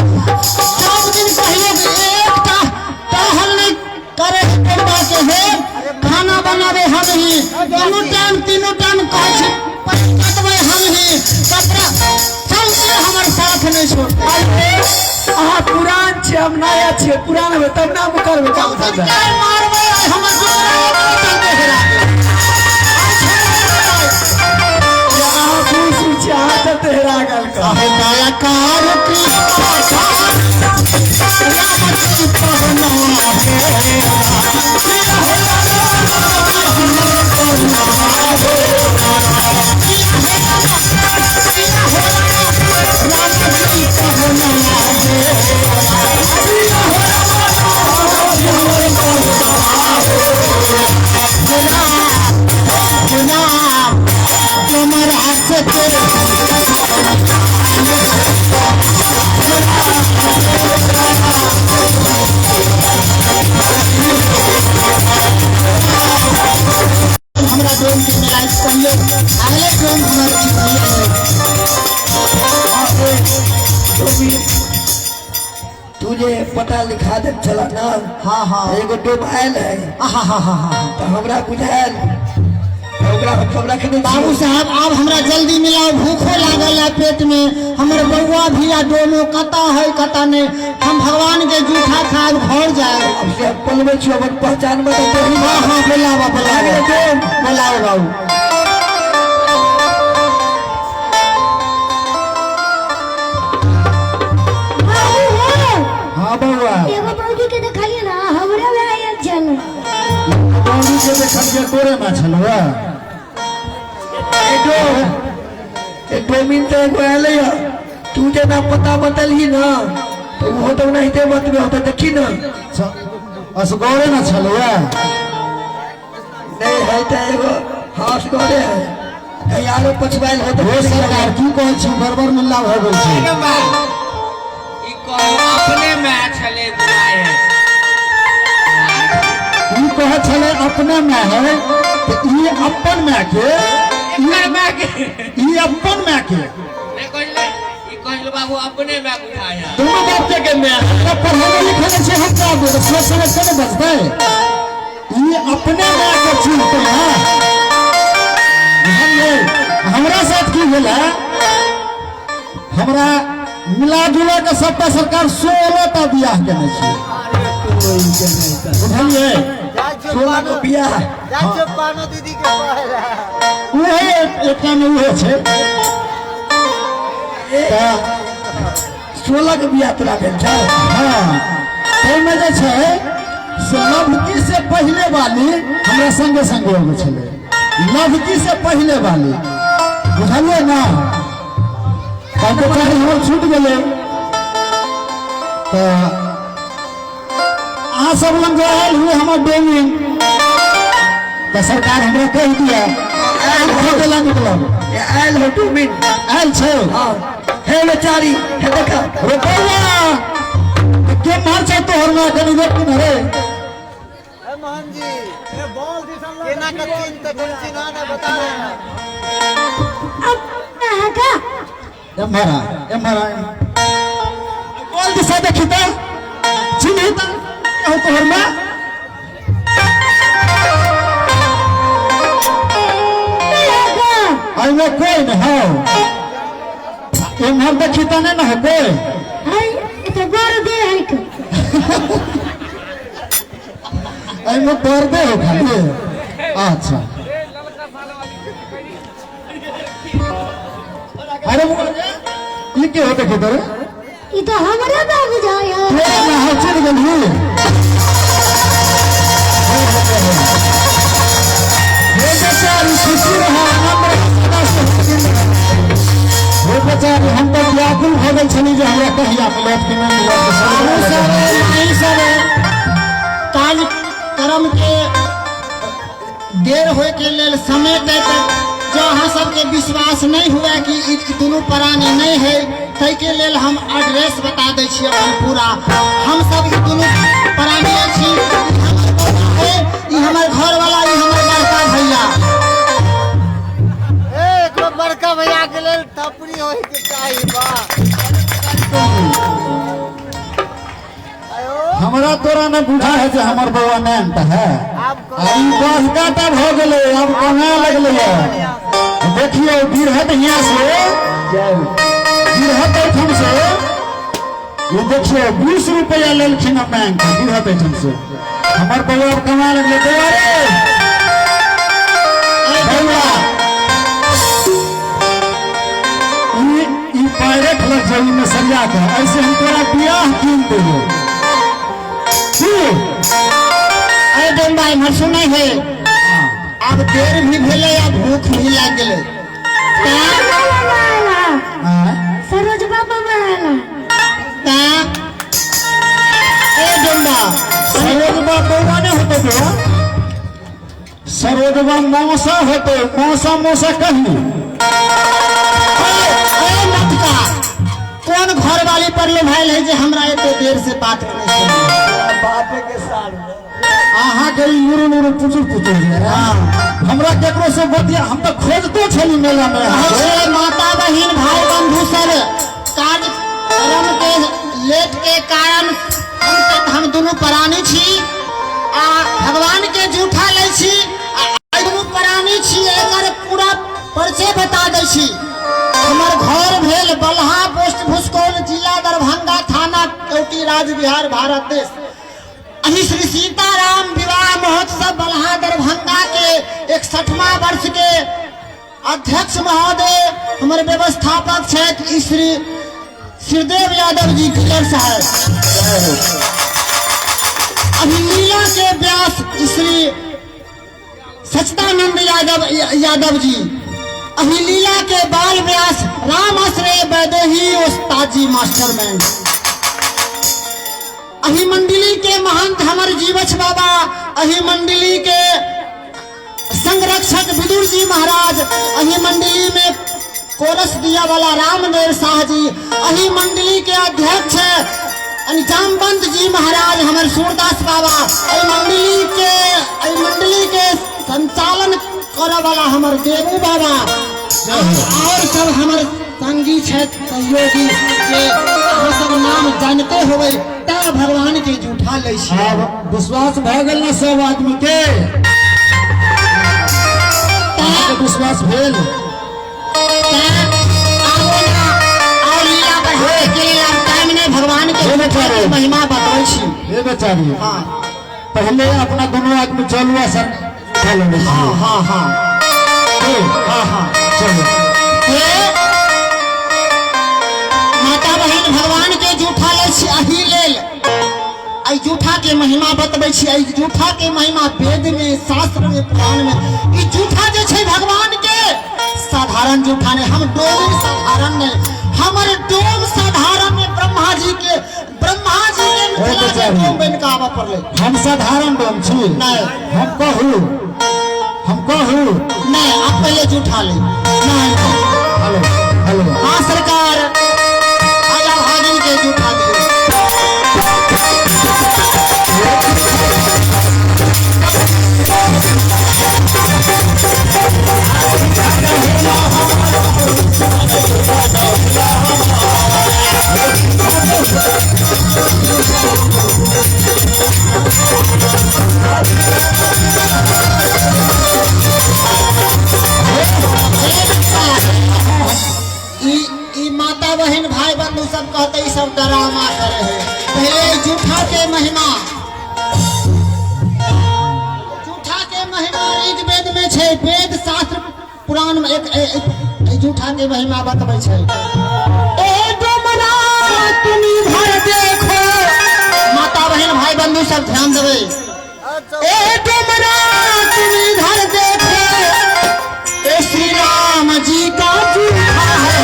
सब दिन कहियो कि एकटा टहल नहीं करे करवा के है, खाना बनावे हम ही, तीनों टाइम कहै छी पटबै हम ही, कपड़ा सब हमर साथ नहीं छोड़ते। अहाँ पुरान छे, हम नया छे, पुरान हो तब ना करबे काम धंधा। मारबै हमर जोड़ा चलते हेरा अहाँ खुश छी, अहाँ त तेहरा गल का आहे कलाकार की तुझे पता लिखा दे चला ना। हाँ हाँ एगो डुबाइल है, हाँ हाँ हाँ हाँ तो हमरा बुझायल ओकरा हम रखने बाबू साहब अब हमरा जल्दी मिलाओ, भूखो लागल है पेट में, हमर बउआ भी आ डोलो कता है कता नहीं, हम भगवान के जूठा खाए घर जाए। अब से पलवे छी अपन पहचान में तो तोही हाँ हाँ बोलावा बोलाओ बाबू। हाँ बउआ एगो बौदी के देखलिए ना, हमरा में आयल छल। बौदी के देखलिए तोरे में छलवा। एक मिनट एगो आले है, तू जे ना पता बतलही ना तो वो तो नहीं दे बतबे हो तो देखी ना असगौरे न छलवा। नहीं है तो एगो हाथ गोरे है, कहीं आरो पछवाइल हो तो हो सरकार की कहै छी, बरबर मिल्ला भ गेल छै। अपने में छले दुआए ई कहै छले अपने में है, तो ई अपन में के ई अपन में के बाबू अपने में उठाया दोनों बात के में पढ़ाने लिखने से हम का दे सोच समझ के नहीं बचते। ई अपने में के चीज तो है हमरा साथ की भेला, हमरा मिला जुला के सबका सरकार 16टा बियाह केने छै बुझलिए जा जो 16 के बियाह जा जो पानो दीदी के कहे रहा उहे एकटा में उहे छै तऽ 16 के बियाह तोरा भेल छै हाँ ताहिमे जे छै से लवकी से पहले वाली हमरा संगे संगे अबै छलै लवकी से पहले वाली बुझलिए ना तब तो चाहे हमर छूट गेलै तऽ अहाँ सब लग जो आयल हुए हमर डोमिन तऽ सरकार हमरा कहि दिया खोजला निकलब आयल हो डोमिन आयल छै हे बेचारी हे देखा रे बौआ के मार छै तोहर ना कनी देख न रे ए मोहन जी ए बॉल दिसन केना का तीन तक चिन्हा ना बता रहे अब कहाँ का एम्हरा बोल दिशा देखी तो चिन्ही तो कहू तोहर में अइमे कोई न हो एम्हर देखी तो नहीं न हो कोई हाय इतना गोर दे है को अइमे पर्दे हो खाली अच्छा अरे ये क्या होता है तेरे ये तो हमारे बाग जाया तेरे ना हो चल गई ये बेचारी खुशी रहा वो बेचारी हम तो व्याकुल हो गए छली जो हमरा कहिया मिलत कि नहीं मिलत नहीं सर काज कर्म के देर होए के लेल समय तक जो अहाँ सबके विश्वास नहीं हुआ कि ई दुनू प्राणी नहीं है तै के लेल हम एड्रेस बता दै छी अपन पूरा हम सब ई दुनू प्राणी छी ई हमर घर वाला ई हमर बड़का भैया ए एकरो बड़का भैया के लेल थपड़ी होय के चाही बा आयो हमरा तोरा न बुझा है जो हमर बउआ नैनता है आप आई बहका तब हो गेले अब कहाँ लगले है देखिए गिरहत यहाँ से गिरहत ऐठम से ये देखिए 20 रुपया लेलखिन बैंक गिरहत ऐठम से हमर बउआ अब कहाँ लगले बउआ रे बउआ ई पायरेट लग जाई में सरिया के ऐसे हम तोरा बियाह कीन देबो अरे डोम भाई मर सुनै है अब देर भी भेले अब भूख भी लाग गेले सरोज बाबा माला ए डोंबा सरोजबा बउआ ने होते बउआ सरोजबा मौसा होते मौसा कहनी ए मटका कौन घर वाली पर ले भाई है जे हमरा एते देर से बात करे छै बापे के साथ अहाँ के नुरु पुचुर हमरा केकरो से बतिया हम तो खोजतो छली मेला में अरे माता बहिन भाई बंधु सब कार्य कर्म के लेट के कारण हम दोनों प्राणी छी आ भगवान के जूठा ले छी आ दोनों प्राणी छी एकर पूरा परिचय बता दै छी हमर घर भेल बलहा पोस्ट भुसकोल जिला दरभंगा थाना चौकी राज्य बिहार भारत देश अही श्री सीताराम विवाह महोत्सव बलहा दरभंगा के 61वां वर्ष के अध्यक्ष महोदय हमारे व्यवस्थापक छथि श्री श्रीदेव यादव जी किलर साहब अभिलीला के व्यास श्री सच्चिदानंद यादव जी अभिलीला के बाल व्यास राम आश्रय वैदेही उस्ताद जी मास्टरमैन अही मंडली के महंत हमर जीवछ बाबा अही मंडली के संरक्षक विदुर जी महाराज अही मंडली में कोरस दिया वाला रामदेव शाह जी अही मंडली के अध्यक्ष जामवंत जी महाराज हमारे सूरदास बाबा मंडली के संचालन करे वाला हमारे देवू बाबा और सब हमारे संगी सहयोगी के सब नाम जानते हुए ता भगवान के जूठा ले अब विश्वास भ गेल ना सब आदमी के विश्वास भेल और लीला बढ़ाए के बेचारे महिमा बतबै छी। ये बेचारी हाँ पहले अपना दोनों आदमी चलुआ सर चलो हाँ हाँ हाँ हाँ हाँ चलो हे माता बहन भगवान के जूठा ले छी अही लेल आई जूठा के महिमा बतबै छी। आई जूठा के महिमा वेद में शास्त्र में पुराण में ई जूठा जे छै भगवान के साधारण जूठा नहीं। हम डोम साधारण नहीं, हमर डोम साधारण में ब्रह्मा जी के मिथिला के डोम बन के आवा पड़ले। हम साधारण डोम छी नहीं हम कहू नहीं आप पहले जूठा ले नहीं हेलो हेलो हाँ सरकार आया भागिन के जूठा दियो। ई माता बहन भाई बंधु सब कहते ई सब ड्रामा करे है। पहले जूठा के महिमा ऋग्वेद में छै, वेद शास्त्र पुराण में एक जूठा के महिमा बतबै छै। ए डुमरा तुम इधर देखो, माता बहन भाई बंधु सब ध्यान देबै। ए डुमरा तुम इधर देखो, ए श्री राम जी का जूठा है,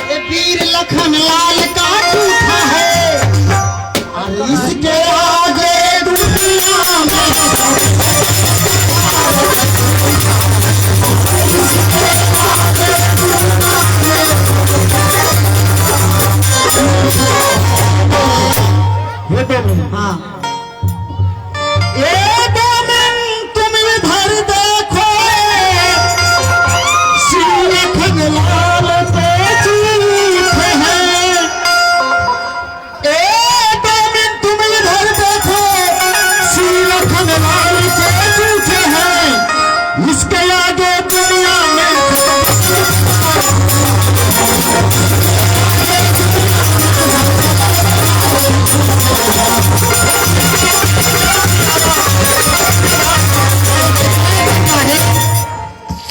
ए वीर लखन लाल का जूठा है, और इसके आगे दुनिया में हाँ ए दामन तुम इधर देखो, श्री लखन लाल पे जूठ है। ए दामन तुम इधर देखो, श्री लखन लाल पे जूठ है, इसके आगे दुनिया में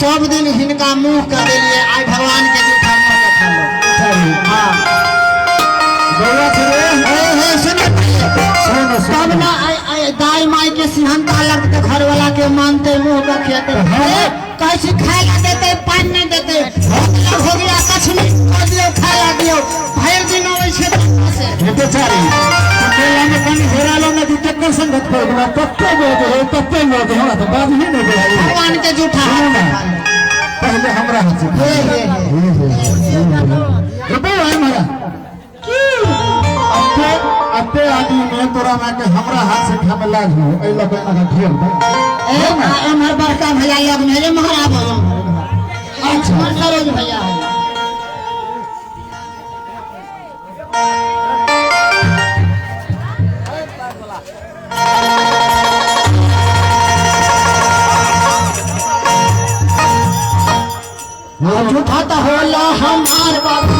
सब दिन हिनका मुंह कर देलिए। आई भगवान के जूठा मुंह के खा लो। हाँ तब ना आई दाई माई के सिंहनता लगते, घर वाला के मानते, मुंह का खेते, कैसे खाए ला देते, पानी नहीं देते, हो गया कछ नहीं कर दियो, खाए ला दियो, भैर दिन आवे छे से बेचारी अकेला में कहीं घेरा लो ना टक्कर संगत कर देना, तत्ते बोल दे हमरा तो बात ही नहीं बोलाई। भगवान के जूठा पहले हमरा हाथ से रुपए है हमारा अते आदमी में तोरा में के हमरा हाथ से खामे लाग हो ए लगे ना ढेर ए हमर बड़का भैया लग मेरे महाराज हो। अच्छा सरोज भैया है। जूठा तो होला हमार बाबू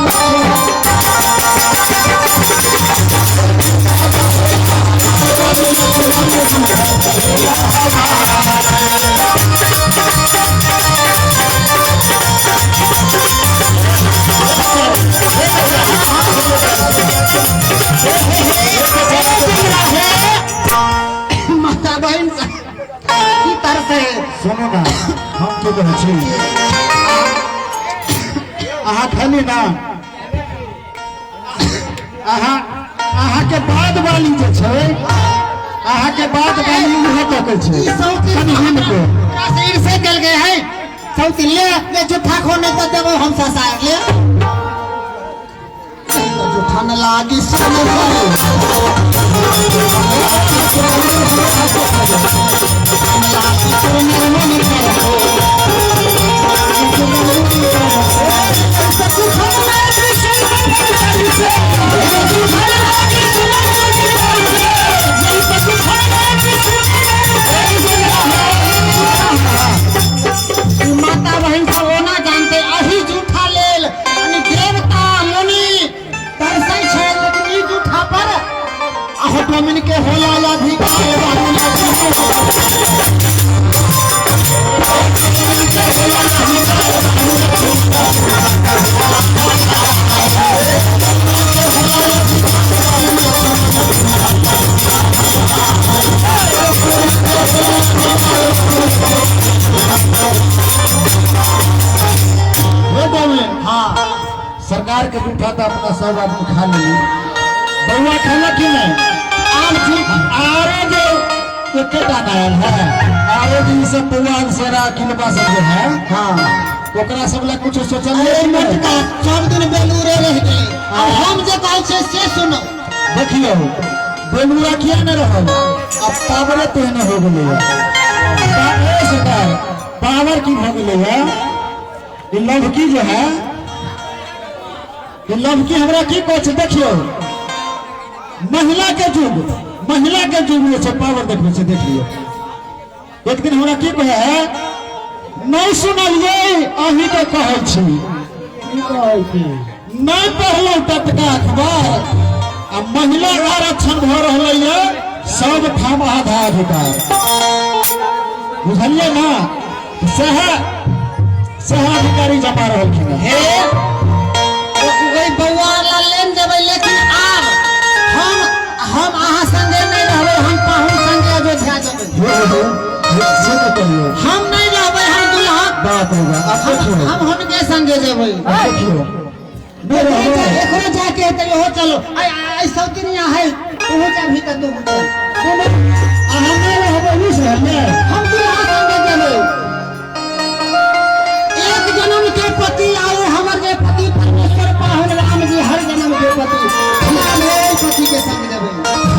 माता बहन की तरफ है। सुनो ना हम तो कहै छी अहाँ खाली ना अहाँ के बाद वाली जे छै, अहाँ के बाद वाली उहे तकै छै। कनी हिनको शरीर से गल गए हैं सौती ले जूठा खोने तो देवो हम ससार ले जूठा न लागी सुन माता बहन सब होना जानते अही जूठा लेल देवता मुनि तरसै छै, लेकिन ई जूठा हमन के होला अधिकार सरकार के जूठा तो अपना सब आदमी खा ली बउआ खाना कि नहीं आम ठीक आरे जो केटा नायल है आरे जो सब बउआ सेरा किलबा सब जो है हाँ ओकरा सब ला कुछ सोचल नहीं सब दिन बेलूरे रह गए अब हम जे कहै छै से सुनो देखियो बेलूरा किया न रहल अब पावरे तो न हो गेलै है सरकार पावर की हो गेलै है ये लड़की जो है लड़की हमरा की कहै छै देखियो महिला के युग में छै पावर देखबै छै देखियो एक दिन हमरा की कहे है नहीं सुनलिए अही के कहै छी नहीं पढ़लो टटका अखबार आ महिला आरक्षण भ रहलै है सब ठाम आधा अधिकार बुझलिए ना सह अधिकारी जमा रहलखिन हे बउआ लेन जेबै लेकिन आब हम अहाँ संगे नहीं रहबै हम पाहुन संगे अयोध्या जेबै हम नहीं रहबै हम दुल्हा बाप रे बाप हम हुनके संगे जेबै देखियो एकरो जाके त हो चलो आई सौतिनिया है ओहो जाभी त तू हम नहीं रहबै इस में हम दुल्हा संगे जेबै एक जन्म के पति आओ हमर जे पति परमेश्वर पाहुन राम जी हर जन्म के पति पति के संग देबै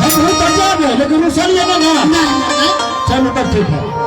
हम तो जाबे लेकिन सुनिए ना चलो तब ठीक है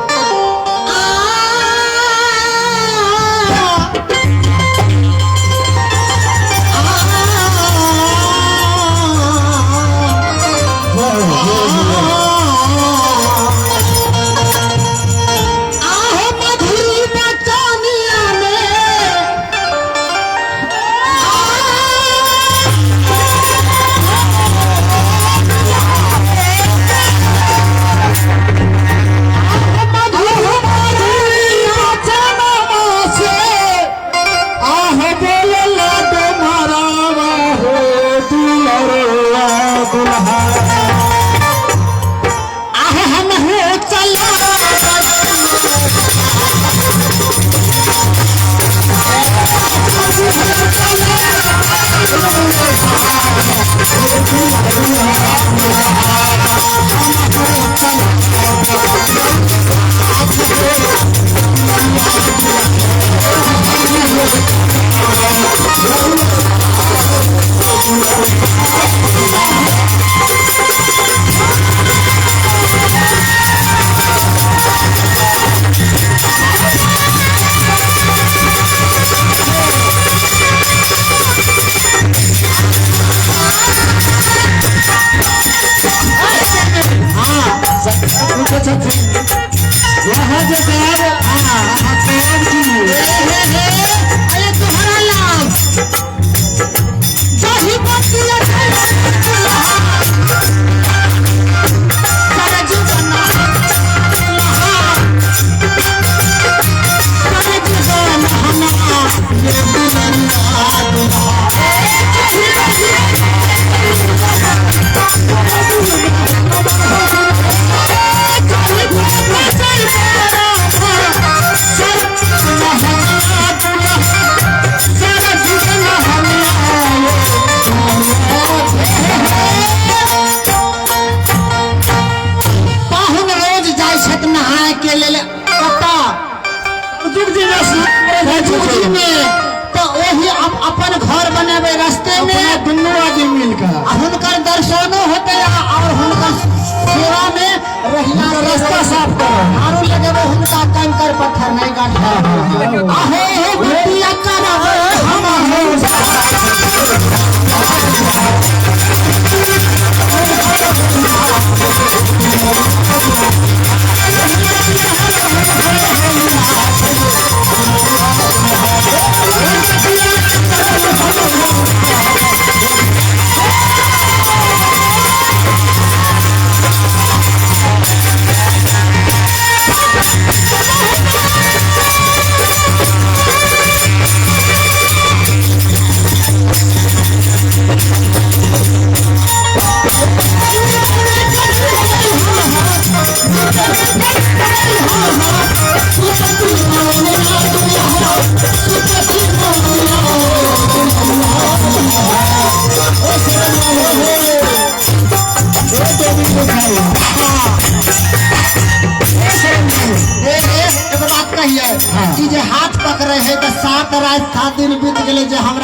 अपन घर बनेबे रास्ते में दुनू आदमी मिलकर हुनकर दर्शनो होते और हुनकर सेवा में रहिया रास्ता साफ करो आरो लगेबे हुनका कंकर पत्थर नहीं गांठ आहो बेटिया करा हम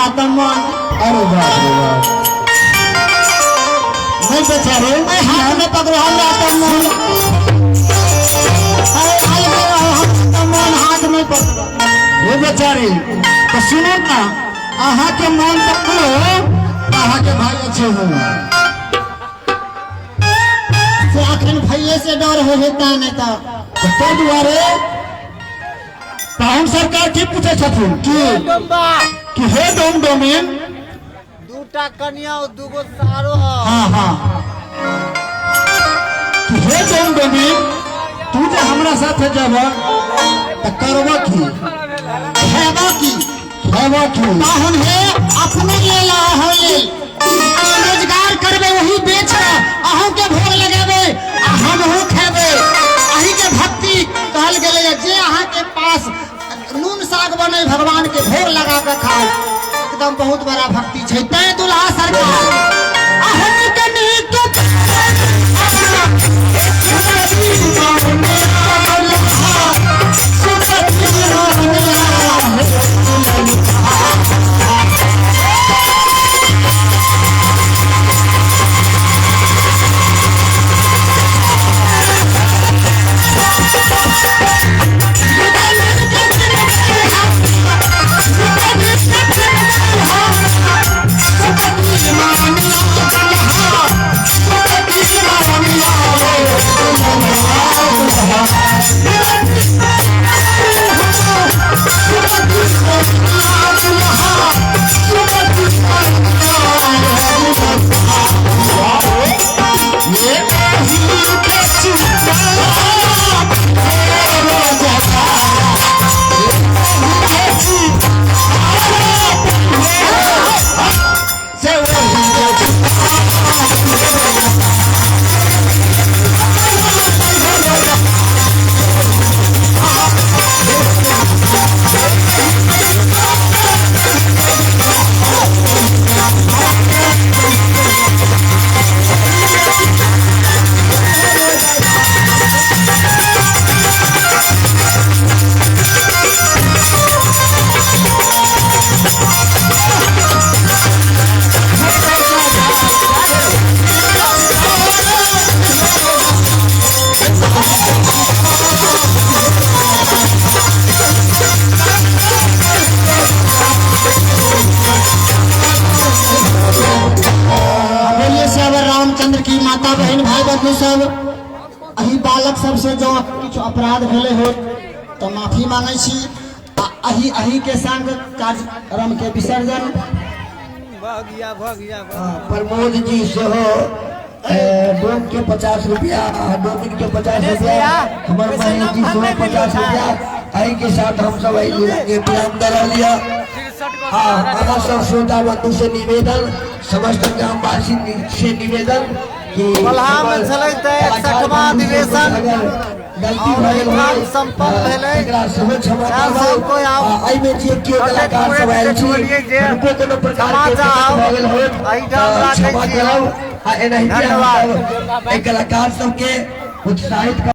ना तो मन। अरे बाप रे बाप, नहीं बेचारे मैं हाथ में पकड़ो हम ना तो मन। अरे भाई मेरा हाथ तो मन हाथ में पकड़ो। ये बेचारी तो सुनो ना, आहा के मन पकड़ो, आहा के भाई अच्छे हो। से आखिर भैया से डर हो हेता नहीं तो तो दुआरे टाउन सरकार की पूछे छथिन कि हे डोम डोमिन, दूटा कन्या और दूगो सारो है। हाँ हाँ, कि हे डोम डोमिन तू जे हमरा साथे जब तो करवा की हैबा की खावा की पाहुन है अपने ले ला हो ले रोजगार करबे वही बेच के अहों के भोग लगाबे हम हो खेबे। अही के भक्ति कहल गेले जे अहाँ के पास नून साग बने भगवान के भोग लगा के खाओ, एकदम बहुत बड़ा भक्ति छै। तै दुल्हा सरकार अहम के नीक रामचंद्र की माता बहन भाई बंधु सब अही बालक सब से जो कुछ अपराध भेले हो तो माफी मांगे छी। अही अही के संग कार्यक्रम के विसर्जन प्रमोद जी से हो डोम के 50 रुपया, डोमिन के 50 रुपया, हमारे महेश जी से 50 रुपया। अही के साथ हम सब के विराम दे लिया। हाँ, अगर सब श्रोता बंधु से निवेदन, समस्त ग्रामवासी से निवेदन कि बलहा में चले तो 61वां अधिवेशन गलती भइल हो संपन्न भेलै। एकरा सेहो क्षमा करबो। एहि में जे के कलाकार सब आयल छी उनको कोनो प्रकार के भइल गेल हो क्षमा करब। आ एनाहिते हम कलाकार सबके उत्साहित